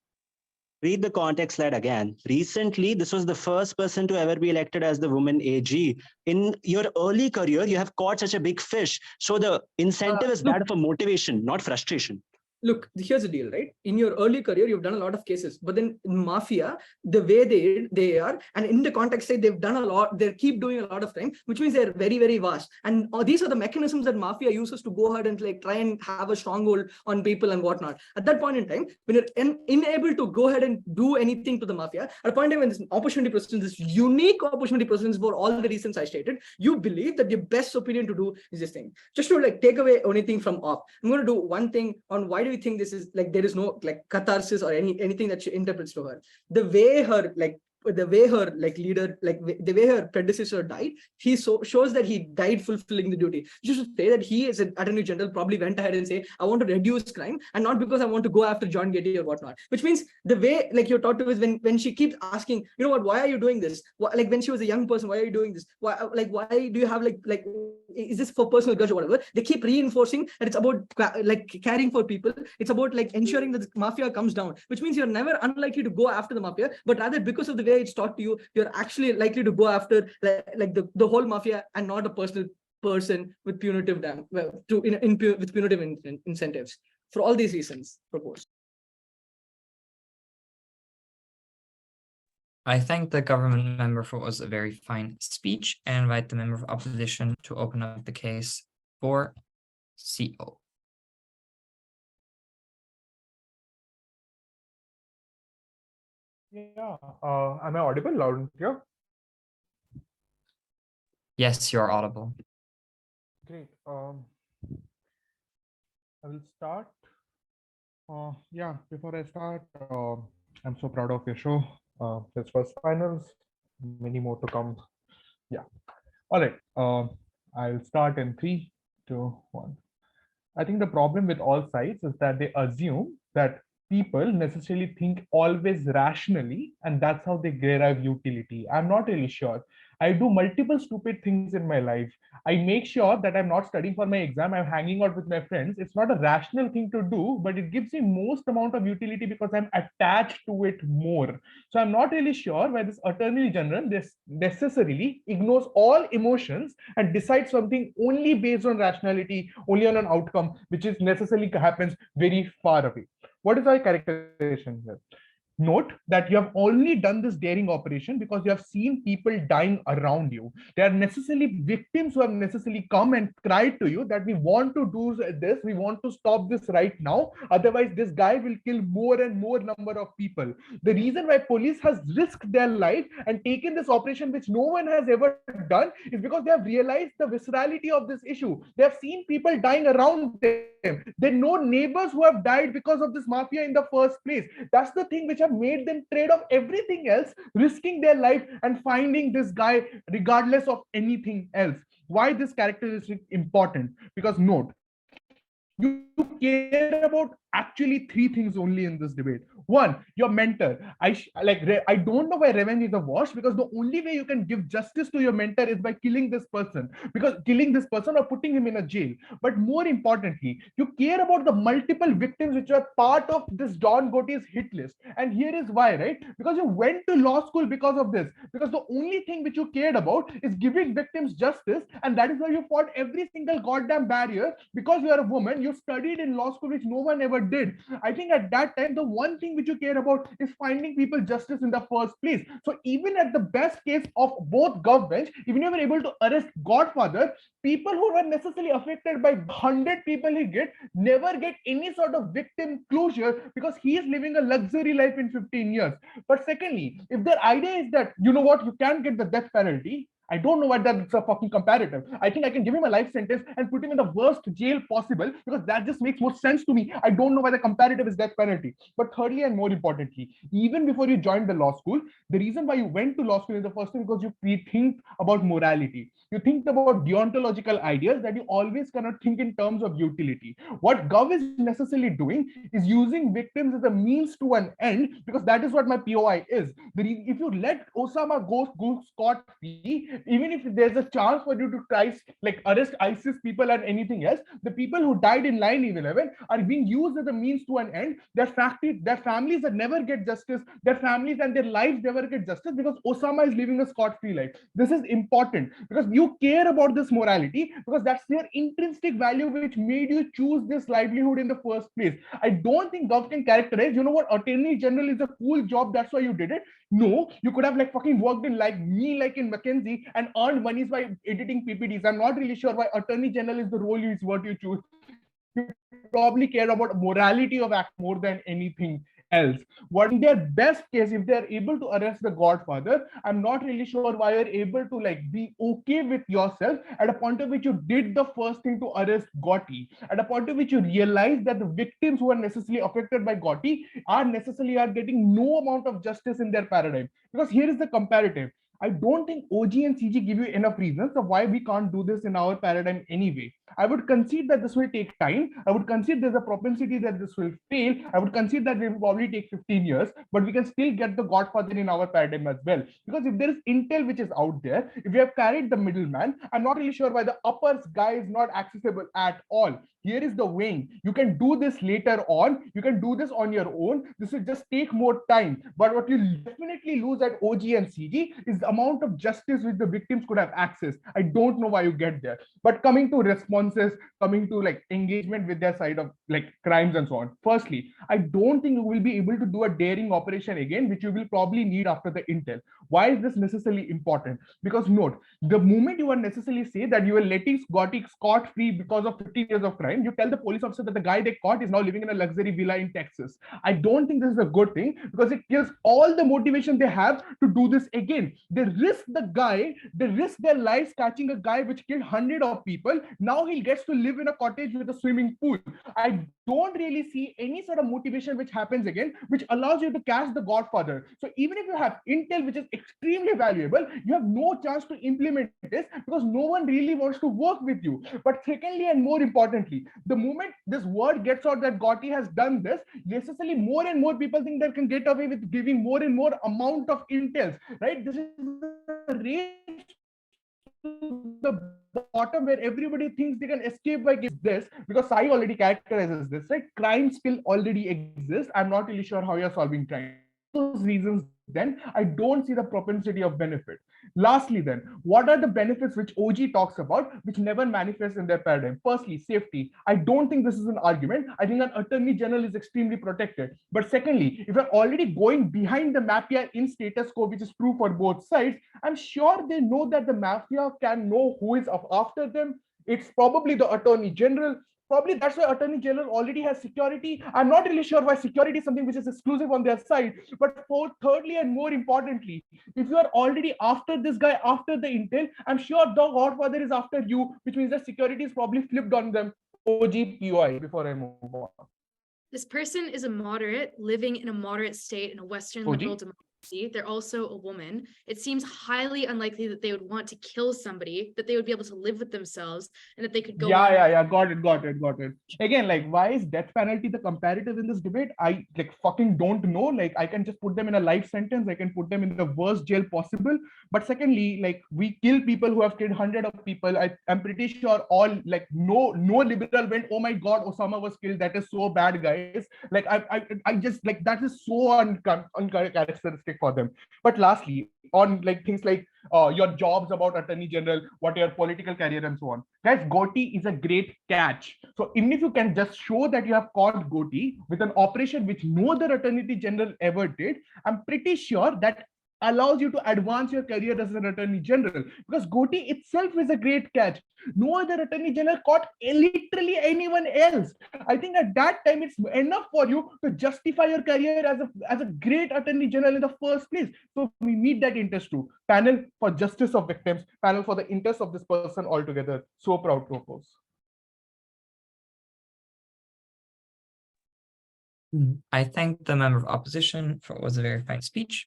Read the context slide again. Recently, this was the first person to ever be elected as the woman AG. In your early career, you have caught such a big fish. So the incentive is that of a motivation, not frustration. Look, here's the deal, right? In your early career, you've done a lot of cases, but then in mafia, the way they are, and in the context side, they've done a lot, they keep doing a lot of time, which means they're very, very vast. And these are the mechanisms that mafia uses to go ahead and like try and have a stronghold on people and whatnot. At that point in time, when you're unable to go ahead and do anything to the mafia, at a point in time when this opportunity presents, this unique opportunity presents for all the reasons I stated, you believe that the best opinion to do is this thing. Just to like take away anything from op, I'm going to do one thing on why do we think this is like there is no like catharsis or anything that she interprets to her. The way her leader, like the way her predecessor died, he shows that he died fulfilling the duty. You should say that he as an attorney general probably went ahead and say, I want to reduce crime and not because I want to go after John Gotti or whatnot, which means the way like you're taught to is when she keeps asking, you know what, why are you doing this? Like when she was a young person, why are you doing this? Why do you have like is this for personal grudge or whatever? They keep reinforcing that it's about like caring for people. It's about like ensuring that the mafia comes down, which means you're never unlikely to go after the mafia, but rather because of the way it's taught to you, you're actually likely to go after like the whole mafia and not a personal person with punitive with punitive incentives. For all these reasons, proposed. I thank the government member for what was a very fine speech and invite the member of opposition to open up the case for CO. Yeah, am I audible loud and clear? Yes, you're audible. Great. I will start. Yeah, before I start, I'm so proud of your show. This was finals, many more to come. Yeah. All right. I'll start in 3, 2, 1. I think the problem with all sides is that they assume that people necessarily think always rationally, and that's how they derive utility. I'm not really sure. I do multiple stupid things in my life. I make sure that I'm not studying for my exam. I'm hanging out with my friends. It's not a rational thing to do, but it gives me most amount of utility because I'm attached to it more. So I'm not really sure why this Attorney General this necessarily ignores all emotions and decides something only based on rationality, only on an outcome, which is necessarily happens very far away. What is our characterization here? Note that you have only done this daring operation because you have seen people dying around you. There are necessarily victims who have necessarily come and cried to you that we want to do this, we want to stop this right now. Otherwise, this guy will kill more and more number of people. The reason why police has risked their life and taken this operation, which no one has ever done, is because they have realized the viscerality of this issue. They have seen people dying around them. They know neighbors who have died because of this mafia in the first place. That's the thing which have made them trade off everything else, risking their life and finding this guy regardless of anything else. Why this characteristic important? Because note, you care about actually three things only in this debate. One, your mentor. I don't know why revenge is a wash, because the only way you can give justice to your mentor is by killing this person, because killing this person or putting him in a jail. But more importantly, you care about the multiple victims which are part of this John Gotti's hit list. And here is why, right? Because you went to law school because of this, because the only thing which you cared about is giving victims justice, and that is why you fought every single goddamn barrier. Because you are a woman, you studied in law school, which no one ever did. I think at that time, the one thing which you care about is finding people justice in the first place. So even at the best case of both governments, even if you were able to arrest Godfather, people who were necessarily affected by 100 people he get never get any sort of victim closure, because he is living a luxury life in 15 years. But secondly, if their idea is that, you know what, you can get the death penalty, I don't know why that's a fucking comparative. I think I can give him a life sentence and put him in the worst jail possible, because that just makes more sense to me. I don't know why the comparative is death penalty. But thirdly, and more importantly, even before you joined the law school, the reason why you went to law school in the first place, because you think about morality. You think about deontological ideas that you always cannot think in terms of utility. What Gov is necessarily doing is using victims as a means to an end, because that is what my POI is. If you let Osama go scot-free, even if there's a chance for you to try arrest ISIS people and anything else, the people who died in 9/11 are being used as a means to an end. Their families that never get justice, their families and their lives never get justice, because Osama is living a scot-free life. This is important because you care about this morality, because that's your intrinsic value which made you choose this livelihood in the first place. I don't think Gov can characterize, you know what, Attorney General is a cool job, that's why you did it. No, you could have fucking worked in like in McKinsey and earned monies by editing PPTs. I'm not really sure why Attorney General is the role is what you choose. You probably care about morality of act more than anything else. What in their best case, if they're able to arrest the Godfather, I'm not really sure why you're able to be okay with yourself at a point at which you did the first thing to arrest Gotti, at a point at which you realize that the victims who are necessarily affected by Gotti are getting no amount of justice in their paradigm. Because here is the comparative. I don't think OG and CG give you enough reasons of why we can't do this in our paradigm anyway. I would concede that this will take time. I would concede there's a propensity that this will fail. I would concede that it will probably take 15 years, but we can still get the Godfather in our paradigm as well. Because if there is intel which is out there, if we have carried the middleman, I'm not really sure why the upper guy is not accessible at all. Here is the weighing. You can do this later on. You can do this on your own. This will just take more time. But what you definitely lose at OG and CG is the amount of justice which the victims could have access. I don't know why you get there. But coming to responses, coming to engagement with their side of crimes and so on. Firstly, I don't think you will be able to do a daring operation again, which you will probably need after the intel. Why is this necessarily important? Because note, the moment you are necessarily say that you are letting Gotti scot-free because of 15 years of crime, you tell the police officer that the guy they caught is now living in a luxury villa in Texas. I don't think this is a good thing, because it kills all the motivation they have to do this again. They risk their lives catching a guy which killed 100 of people. Now he gets to live in a cottage with a swimming pool. I don't really see any sort of motivation which happens again, which allows you to catch the Godfather. So even if you have intel which is extremely valuable, you have no chance to implement this, because no one really wants to work with you. But secondly, and more importantly, the moment this word gets out that Gotti has done this, necessarily more and more people think they can get away with giving more and more amount of intels, right? This is the race to the bottom where everybody thinks they can escape by this, because Sai already characterizes this, right? Crime still already exists. I'm not really sure how you're solving crime. Those reasons then I don't see the propensity of benefit. Lastly, then, what are the benefits which OG talks about, which never manifest in their paradigm? Firstly, safety. I don't think this is an argument. I think an attorney general is extremely protected. But secondly, if you're already going behind the mafia in status quo, which is true for both sides, I'm sure they know that the mafia can know who is after them. It's probably the attorney general. Probably that's why Attorney General already has security. I'm not really sure why security is something which is exclusive on their side. But thirdly and more importantly, if you are already after this guy, after the intel, I'm sure the Godfather is after you, which means that security is probably flipped on them. OG POI before I move on. This person is a moderate living in a moderate state in a Western liberal democracy. They're also a woman. It seems highly unlikely that they would want to kill somebody, that they would be able to live with themselves, and that they could go on. Yeah. Got it. Again, like, why is death penalty the comparative in this debate? I like fucking don't know. Like, I can just put them in a life sentence. I can put them in the worst jail possible. But secondly, like, we kill people who have killed hundreds of people. I'm pretty sure all, like, no liberal went, oh my God, Osama was killed. That is so bad, guys. Like, I just, like, that is so uncharacteristic for them. But lastly, on like things like your jobs about attorney general, what your political career and so on, guys, Gotti is a great catch. So even if you can just show that you have caught Gotti with an operation which no other attorney general ever did, I'm pretty sure that allows you to advance your career as an attorney general, because Gotti itself is a great catch. No other attorney general caught literally anyone else. I think at that time it's enough for you to justify your career as a great attorney general in the first place. So we meet that interest too. Panel for justice of victims, panel for the interest of this person altogether. So proud to oppose. I thank the member of opposition for what was a very fine speech,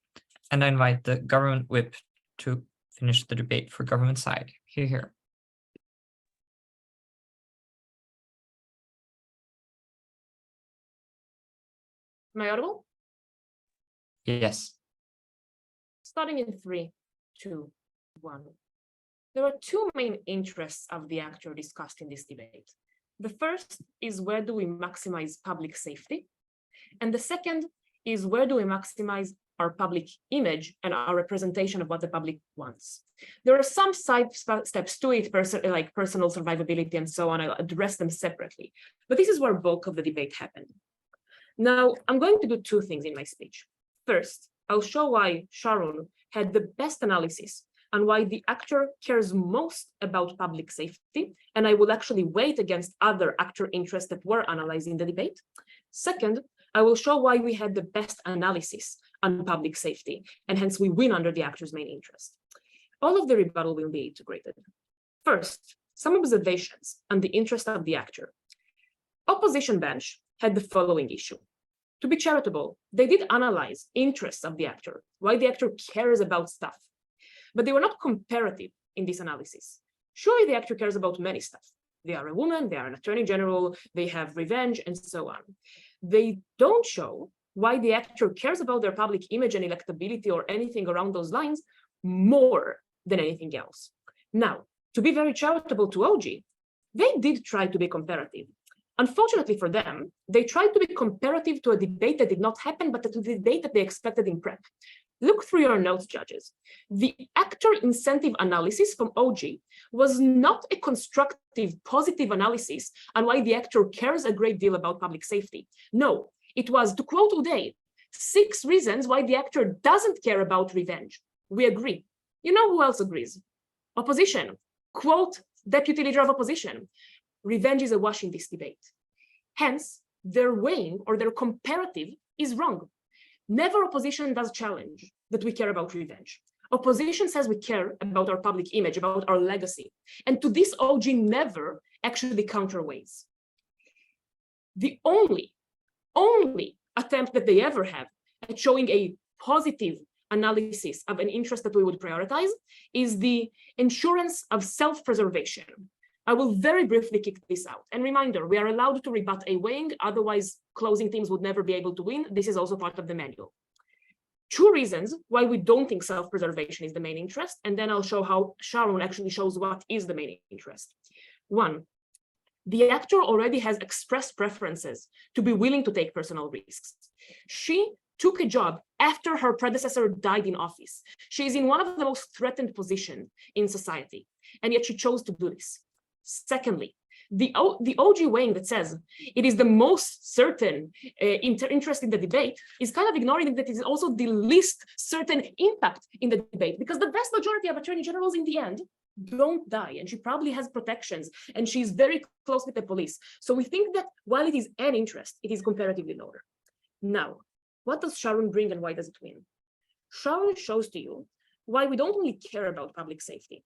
and I invite the government whip to finish the debate for government side. Hear, hear. Am I audible? Yes. Starting in 3, 2, 1. There are two main interests of the actor discussed in this debate. The first is, where do we maximize public safety? And the second is, where do we maximize our public image and our representation of what the public wants? There are some side steps to it, like personal survivability and so on. I'll address them separately. But this is where bulk of the debate happened. Now, I'm going to do two things in my speech. First, I'll show why Sharon had the best analysis and why the actor cares most about public safety, and I will actually weigh it against other actor interests that were analyzed in the debate. Second, I will show why we had the best analysis on public safety, and hence we win under the actor's main interest. All of the rebuttal will be integrated. First, some observations on the interest of the actor. Opposition bench had the following issue. To be charitable, they did analyze interests of the actor, why the actor cares about stuff, but they were not comparative in this analysis. Surely the actor cares about many stuff. They are a woman, they are an attorney general, they have revenge, and so on. They don't show why the actor cares about their public image and electability or anything around those lines more than anything else. Now, to be very charitable to OG, they did try to be comparative. Unfortunately for them, they tried to be comparative to a debate that did not happen, but to the debate that they expected in prep. Look through your notes, judges. The actor incentive analysis from OG was not a constructive, positive analysis on why the actor cares a great deal about public safety. No, it was, to quote Uday, 6 reasons why the actor doesn't care about revenge. We agree. You know who else agrees? Opposition. Quote, Deputy Leader of Opposition. Revenge is a wash in this debate. Hence, their weighing or their comparative is wrong. Never opposition does challenge that we care about revenge. Opposition says we care about our public image, about our legacy. And to this, OG never actually counterweighs. The only attempt that they ever have at showing a positive analysis of an interest that we would prioritize is the insurance of self-preservation. I will very briefly kick this out. And reminder, we are allowed to rebut a weighing, otherwise closing teams would never be able to win. This is also part of the manual. 2 reasons why we don't think self-preservation is the main interest, and then I'll show how Sharon actually shows what is the main interest. 1, the actor already has expressed preferences to be willing to take personal risks. She took a job after her predecessor died in office. She is in one of the most threatened positions in society, and yet she chose to do this. Secondly, the OG weighing that says it is the most certain interest in the debate is kind of ignoring that it is also the least certain impact in the debate, because the vast majority of attorney generals in the end don't die, and she probably has protections, and she's very close with the police. So we think that while it is an interest, it is comparatively lower. Now, what does Sharon bring and why does it win? Sharon shows to you why we don't only care about public safety,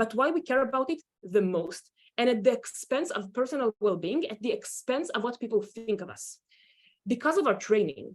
but why we care about it the most, and at the expense of personal well-being, at the expense of what people think of us. Because of our training,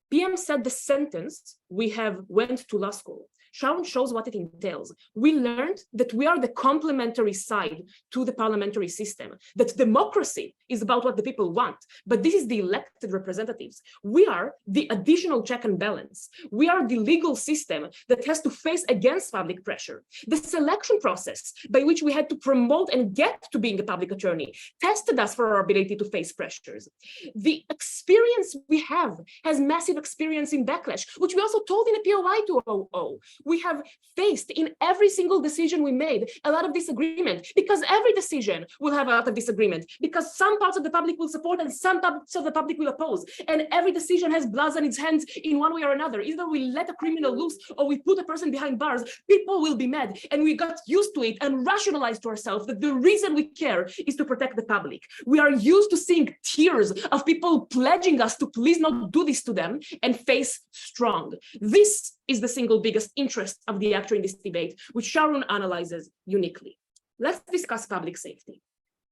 PM said the sentence, we have went to law school. Sharon shows what it entails. We learned that we are the complementary side to the parliamentary system, that democracy is about what the people want, but this is the elected representatives. We are the additional check and balance. We are the legal system that has to face against public pressure. The selection process by which we had to promote and get to being a public attorney tested us for our ability to face pressures. The experience we have has massive experience in backlash, which we also told in a POI 200. We have faced in every single decision we made a lot of disagreement, because every decision will have a lot of disagreement, because some parts of the public will support and some parts of the public will oppose. And every decision has blood on its hands in one way or another. Either we let a criminal loose or we put a person behind bars, people will be mad. And we got used to it and rationalized to ourselves that the reason we care is to protect the public. We are used to seeing tears of people pledging us to please not do this to them and face strong. This is the single biggest interest of the actor in this debate, which Sharon analyzes uniquely. Let's discuss public safety.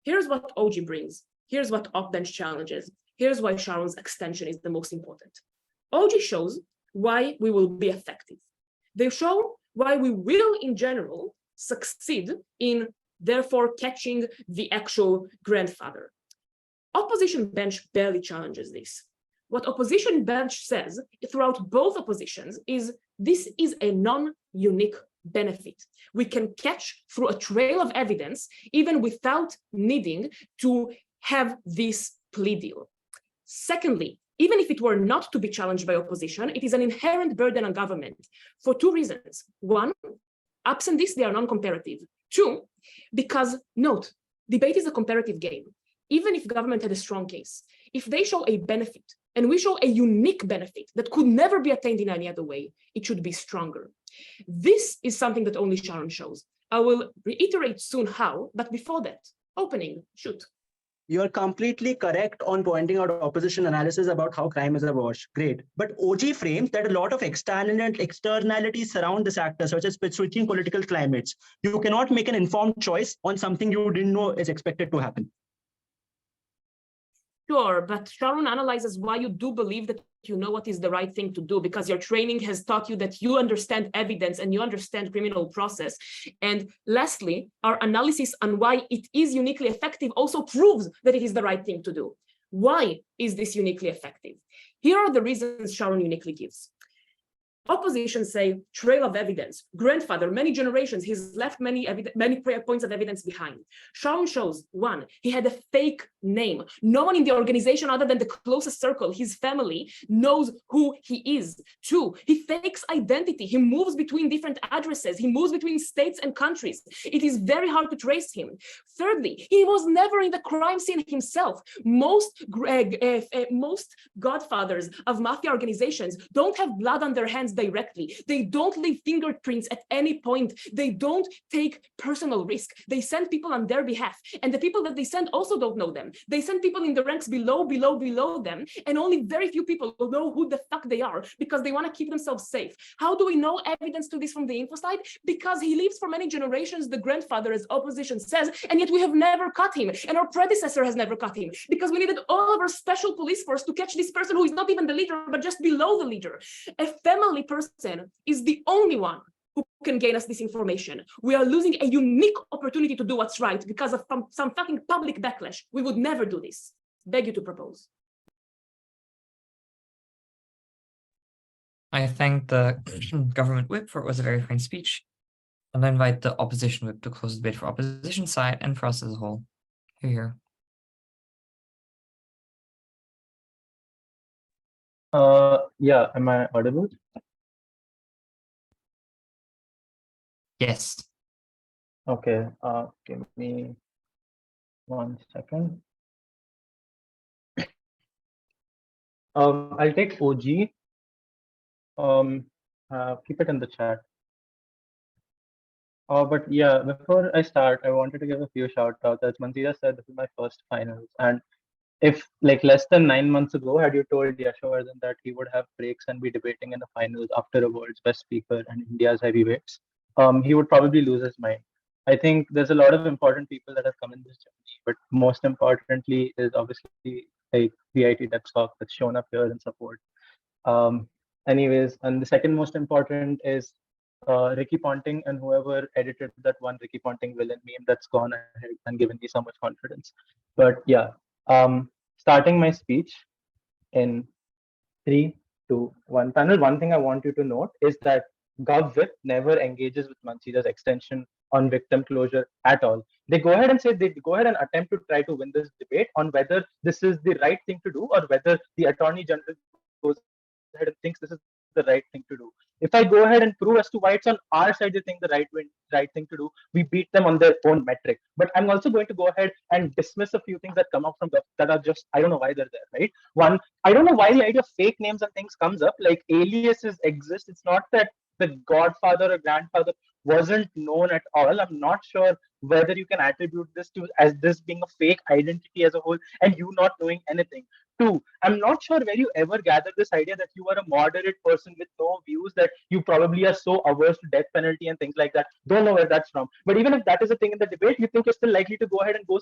Here's what OG brings. Here's what Offbench challenges. Here's why Sharon's extension is the most important. OG shows why we will be effective. They show why we will, in general, succeed in therefore catching the actual grandfather. Opposition bench barely challenges this. What opposition bench says throughout both oppositions is this is a non-unique benefit. We can catch through a trail of evidence even without needing to have this plea deal. Secondly, even if it were not to be challenged by opposition, it is an inherent burden on government for two reasons. One, absent this, they are non-comparative. Two, because note, debate is a comparative game. Even if government had a strong case, if they show a benefit, and we show a unique benefit that could never be attained in any other way, it should be stronger. This is something that only Sharon shows. I will reiterate soon how, but before that, opening, shoot. You are completely correct on pointing out opposition analysis about how crime is awash. Great. But OG frames that a lot of externalities surround this actor, such as switching political climates. You cannot make an informed choice on something you didn't know is expected to happen. Sure, but Sharon analyzes why you do believe that you know what is the right thing to do, because your training has taught you that you understand evidence and you understand criminal process. And lastly, our analysis on why it is uniquely effective also proves that it is the right thing to do. Why is this uniquely effective? Here are the reasons Sharon uniquely gives. Opposition say trail of evidence, grandfather, many generations, he's left many points of evidence behind. Sharon shows, one, he had a fake name. No one in the organization other than the closest circle, his family, knows who he is. Two, he fakes identity. He moves between different addresses. He moves between states and countries. It is very hard to trace him. Thirdly, he was never in the crime scene himself. Most godfathers of mafia organizations don't have blood on their hands directly. They don't leave fingerprints at any point. They don't take personal risk. They send people on their behalf. And the people that they send also don't know them. They send people in the ranks below them, and only very few people know who the fuck they are because they want to keep themselves safe. How do we know evidence to this from the info side? Because he lives for many generations, the grandfather, as opposition says, and yet we have never caught him. And our predecessor has never caught him because we needed all of our special police force to catch this person who is not even the leader, but just below the leader. A family person is the only one who can gain us this information. We are losing a unique opportunity to do what's right because of some fucking public backlash. We would never do this. Beg you to propose. I thank the government whip for it was a very fine speech. And I invite the opposition whip to close the debate for opposition side and for us as a whole. Here. Yeah, am I audible? Yes. Okay, give me 1 second. I'll take OG. Keep it in the chat. But yeah, before I start, I wanted to give a few shout outs. As Manzira said, this is my first finals. And if like less than 9 months ago, had you told Yashovardhan that he would have breaks and be debating in the finals after a world's best speaker and India's heavyweights, he would probably lose his mind. I think there's a lot of important people that have come in this journey, but most importantly is obviously like VIT Depstock that's shown up here in support. Um, Anyways, and the second most important is Ricky Ponting and whoever edited that one Ricky Ponting villain meme that's gone ahead and given me so much confidence. But yeah, starting my speech in 3, 2, 1. Panel, one thing I want you to note is that GovWhip never engages with Mansira's extension on victim closure at all. They go ahead and say they go ahead and attempt to try to win this debate on whether this is the right thing to do or whether the Attorney General goes ahead and thinks this is the right thing to do. If I go ahead and prove as to why it's on our side they think the right thing to do, we beat them on their own metric. But I'm also going to go ahead and dismiss a few things that come out from Gov that are just I don't know why they're there, right? One, I don't know why the idea of fake names and things comes up. Like aliases exist. It's not that the godfather or grandfather wasn't known at all. I'm not sure whether you can attribute this to as this being a fake identity as a whole and you not knowing anything. Two, I'm not sure where you ever gathered this idea that you are a moderate person with no views, that you probably are so averse to death penalty and things like that. Don't know where that's from. But even if that is a thing in the debate, you think you're still likely to go ahead and go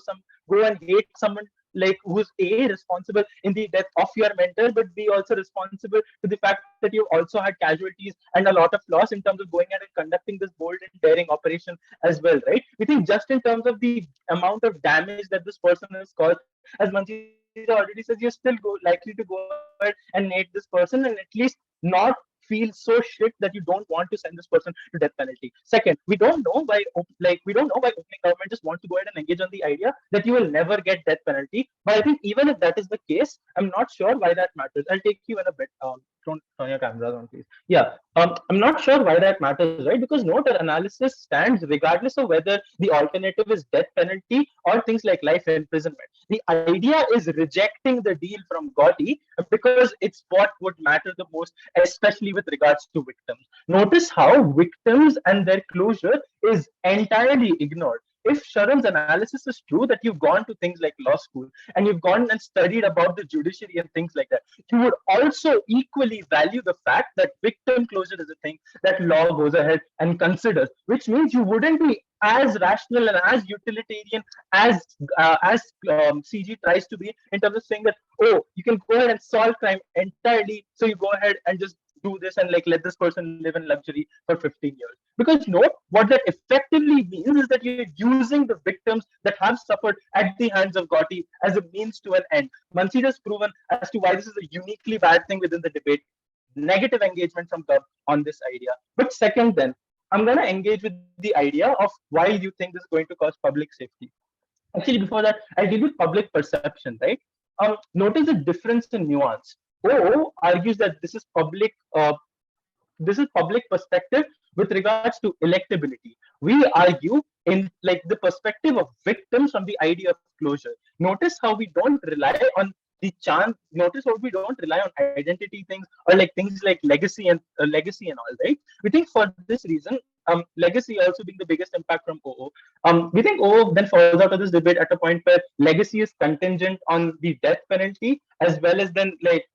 and hate someone like who's A, responsible in the death of your mentor, but B, also responsible to the fact that you also had casualties and a lot of loss in terms of going ahead and conducting this bold and daring operation as well, right? We think just in terms of the amount of damage that this person has caused, as Manjira already says, you're still likely to go ahead and hate this person and at least not feel so shit that you don't want to send this person to death penalty. Second, we don't know why opening government just wants to go ahead and engage on the idea that you will never get death penalty. But I think even if that is the case, I'm not sure why that matters. I'll take you in a bit. Don't turn your cameras on, please. Yeah, I'm not sure why that matters, right? Because no analysis stands regardless of whether the alternative is death penalty or things like life imprisonment. The idea is rejecting the deal from Gotti because it's what would matter the most, especially with regards to victims. Notice how victims and their closure is entirely ignored. If Sharon's analysis is true that you've gone to things like law school and you've gone and studied about the judiciary and things like that, you would also equally value the fact that victim closure is a thing that law goes ahead and considers, which means you wouldn't be as rational and as utilitarian as CG tries to be in terms of saying that, oh, you can go ahead and solve crime entirely, so you go ahead and just do this and like let this person live in luxury for 15 years. Because no, what that effectively means is that you're using the victims that have suffered at the hands of Gotti as a means to an end. Mansida has proven as to why this is a uniquely bad thing within the debate. Negative engagement from Gov on this idea. But second, then I'm going to engage with the idea of why you think this is going to cause public safety. Actually, before that, I'll deal with public perception, right? Notice the difference in nuance. O argues that this is public perspective with regards to electability. We argue in like the perspective of victims from the idea of closure. Notice how we don't rely on the chance. Notice how we don't rely on identity things or like things like legacy and all, right? We think for this reason, legacy also being the biggest impact from OO. We think OO then falls out of this debate at a point where legacy is contingent on the death penalty as well as then like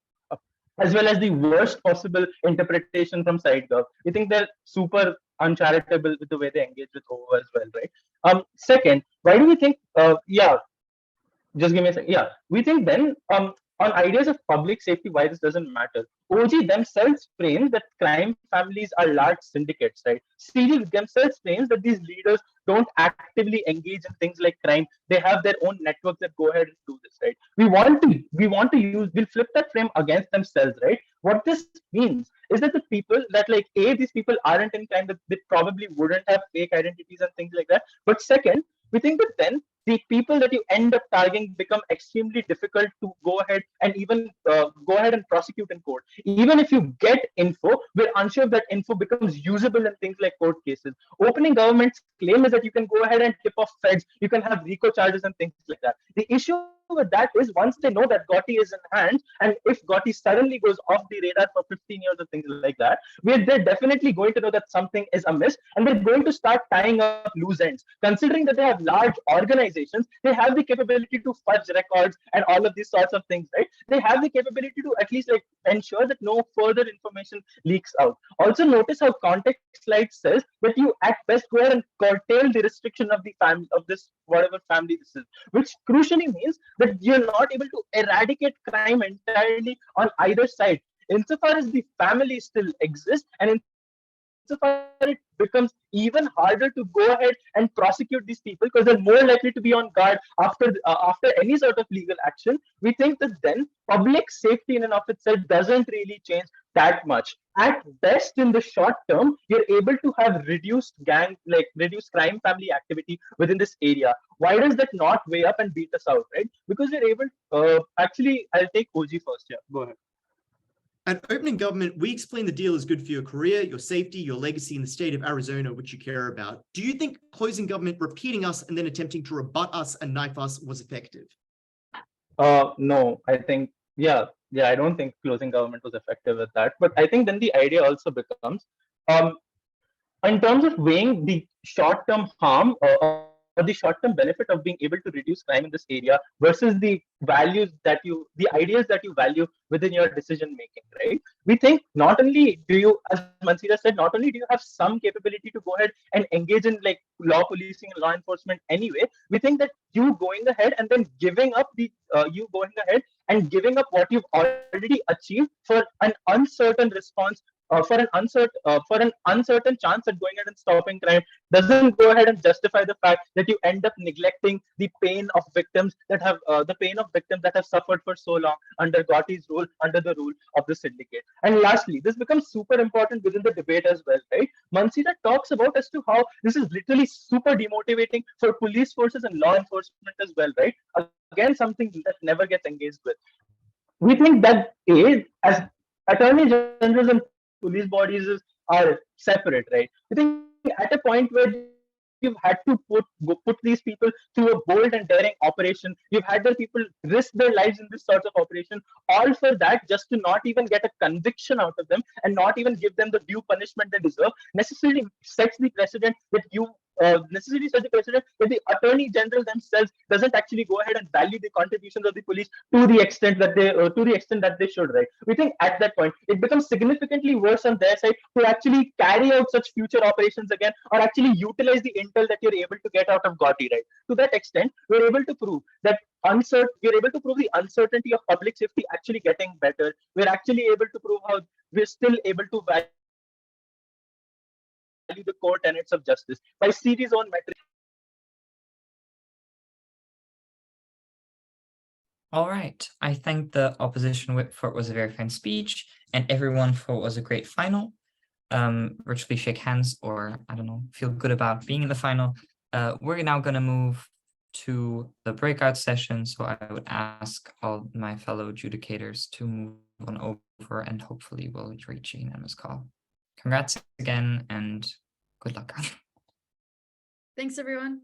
as well as the worst possible interpretation from SideGov. We think they're super uncharitable with the way they engage with OO as well, right? Second, why do we think? Just give me a second. Yeah, we think then on ideas of public safety, why this doesn't matter. OG themselves frames that crime families are large syndicates, right? CG themselves frames that these leaders don't actively engage in things like crime. They have their own networks that go ahead and do this, right? We'll flip that frame against themselves, right? What this means is that the people that like these people aren't in crime, that they probably wouldn't have fake identities and things like that. But second, we think that then the people that you end up targeting become extremely difficult to go ahead and even go ahead and prosecute in court. Even if you get info, we're unsure if that info becomes usable in things like court cases. Opening government's claim is that you can go ahead and tip off feds, you can have RICO charges and things like that. The issue with that is once they know that Gotti is in hand, and if Gotti suddenly goes off the radar for 15 years or things like that, they're definitely going to know that something is amiss, and they're going to start tying up loose ends. Considering that they have large organizations, they have the capability to fudge records and all of these sorts of things, right? They have the capability to at least like ensure that no further information leaks out. Also notice how context slide says that you at best go ahead and curtail the restriction of the family of this whatever family this is, which crucially means that you're not able to eradicate crime entirely on either side. Insofar as the family still exists, and insofar it becomes even harder to go ahead and prosecute these people because they're more likely to be on guard after any sort of legal action. We think that then public safety in and of itself doesn't really change that much. At best, in the short term, you're able to have reduced crime family activity within this area. Why does that not weigh up and beat us out, right? Because you're able. Actually, I'll take OG first. Yeah, go ahead. At opening government, we explain the deal is good for your career, your safety, your legacy in the state of Arizona, which you care about. Do you think closing government, repeating us, and then attempting to rebut us and knife us was effective? No, I think, yeah, I don't think closing government was effective at that. But I think then the idea also becomes, in terms of weighing the short-term harm or the short-term benefit of being able to reduce crime in this area versus the ideas that you value within your decision making, right? We think not only do you, as Mansira said, not only do you have some capability to go ahead and engage in like law policing and law enforcement anyway, we think that you going ahead and then giving up what you've already achieved for an uncertain response, for an uncertain chance at going ahead and stopping crime doesn't go ahead and justify the fact that you end up neglecting the pain of victims that have suffered for so long under Gotti's rule, under the rule of the syndicate. And lastly, this becomes super important within the debate as well, right? Mansira talks about as to how this is literally super demotivating for police forces and law enforcement as well, right? Again, something that never gets engaged with. We think that as attorney generals and police bodies are separate, right? I think at a point where you've had to put these people through a bold and daring operation, you've had the people risk their lives in this sort of operation, all for that just to not even get a conviction out of them and not even give them the due punishment they deserve, necessarily sets the precedent that the attorney general themselves doesn't actually go ahead and value the contributions of the police to the extent that they should, right? We think at that point it becomes significantly worse on their side to actually carry out such future operations again, or actually utilize the intel that you're able to get out of Gotti, right? To that extent, we're able to prove that we're able to prove the uncertainty of public safety actually getting better. We're actually able to prove how we're still able to value the core tenets of justice by series on metrics. All right. I thank the opposition whip for it was a very fine speech, and everyone for it was a great final. Virtually shake hands, or I don't know, feel good about being in the final. We're now going to move to the breakout session. So I would ask all my fellow adjudicators to move on over, and hopefully we'll reach a unanimous call. Congrats again, and good luck. Thanks, everyone.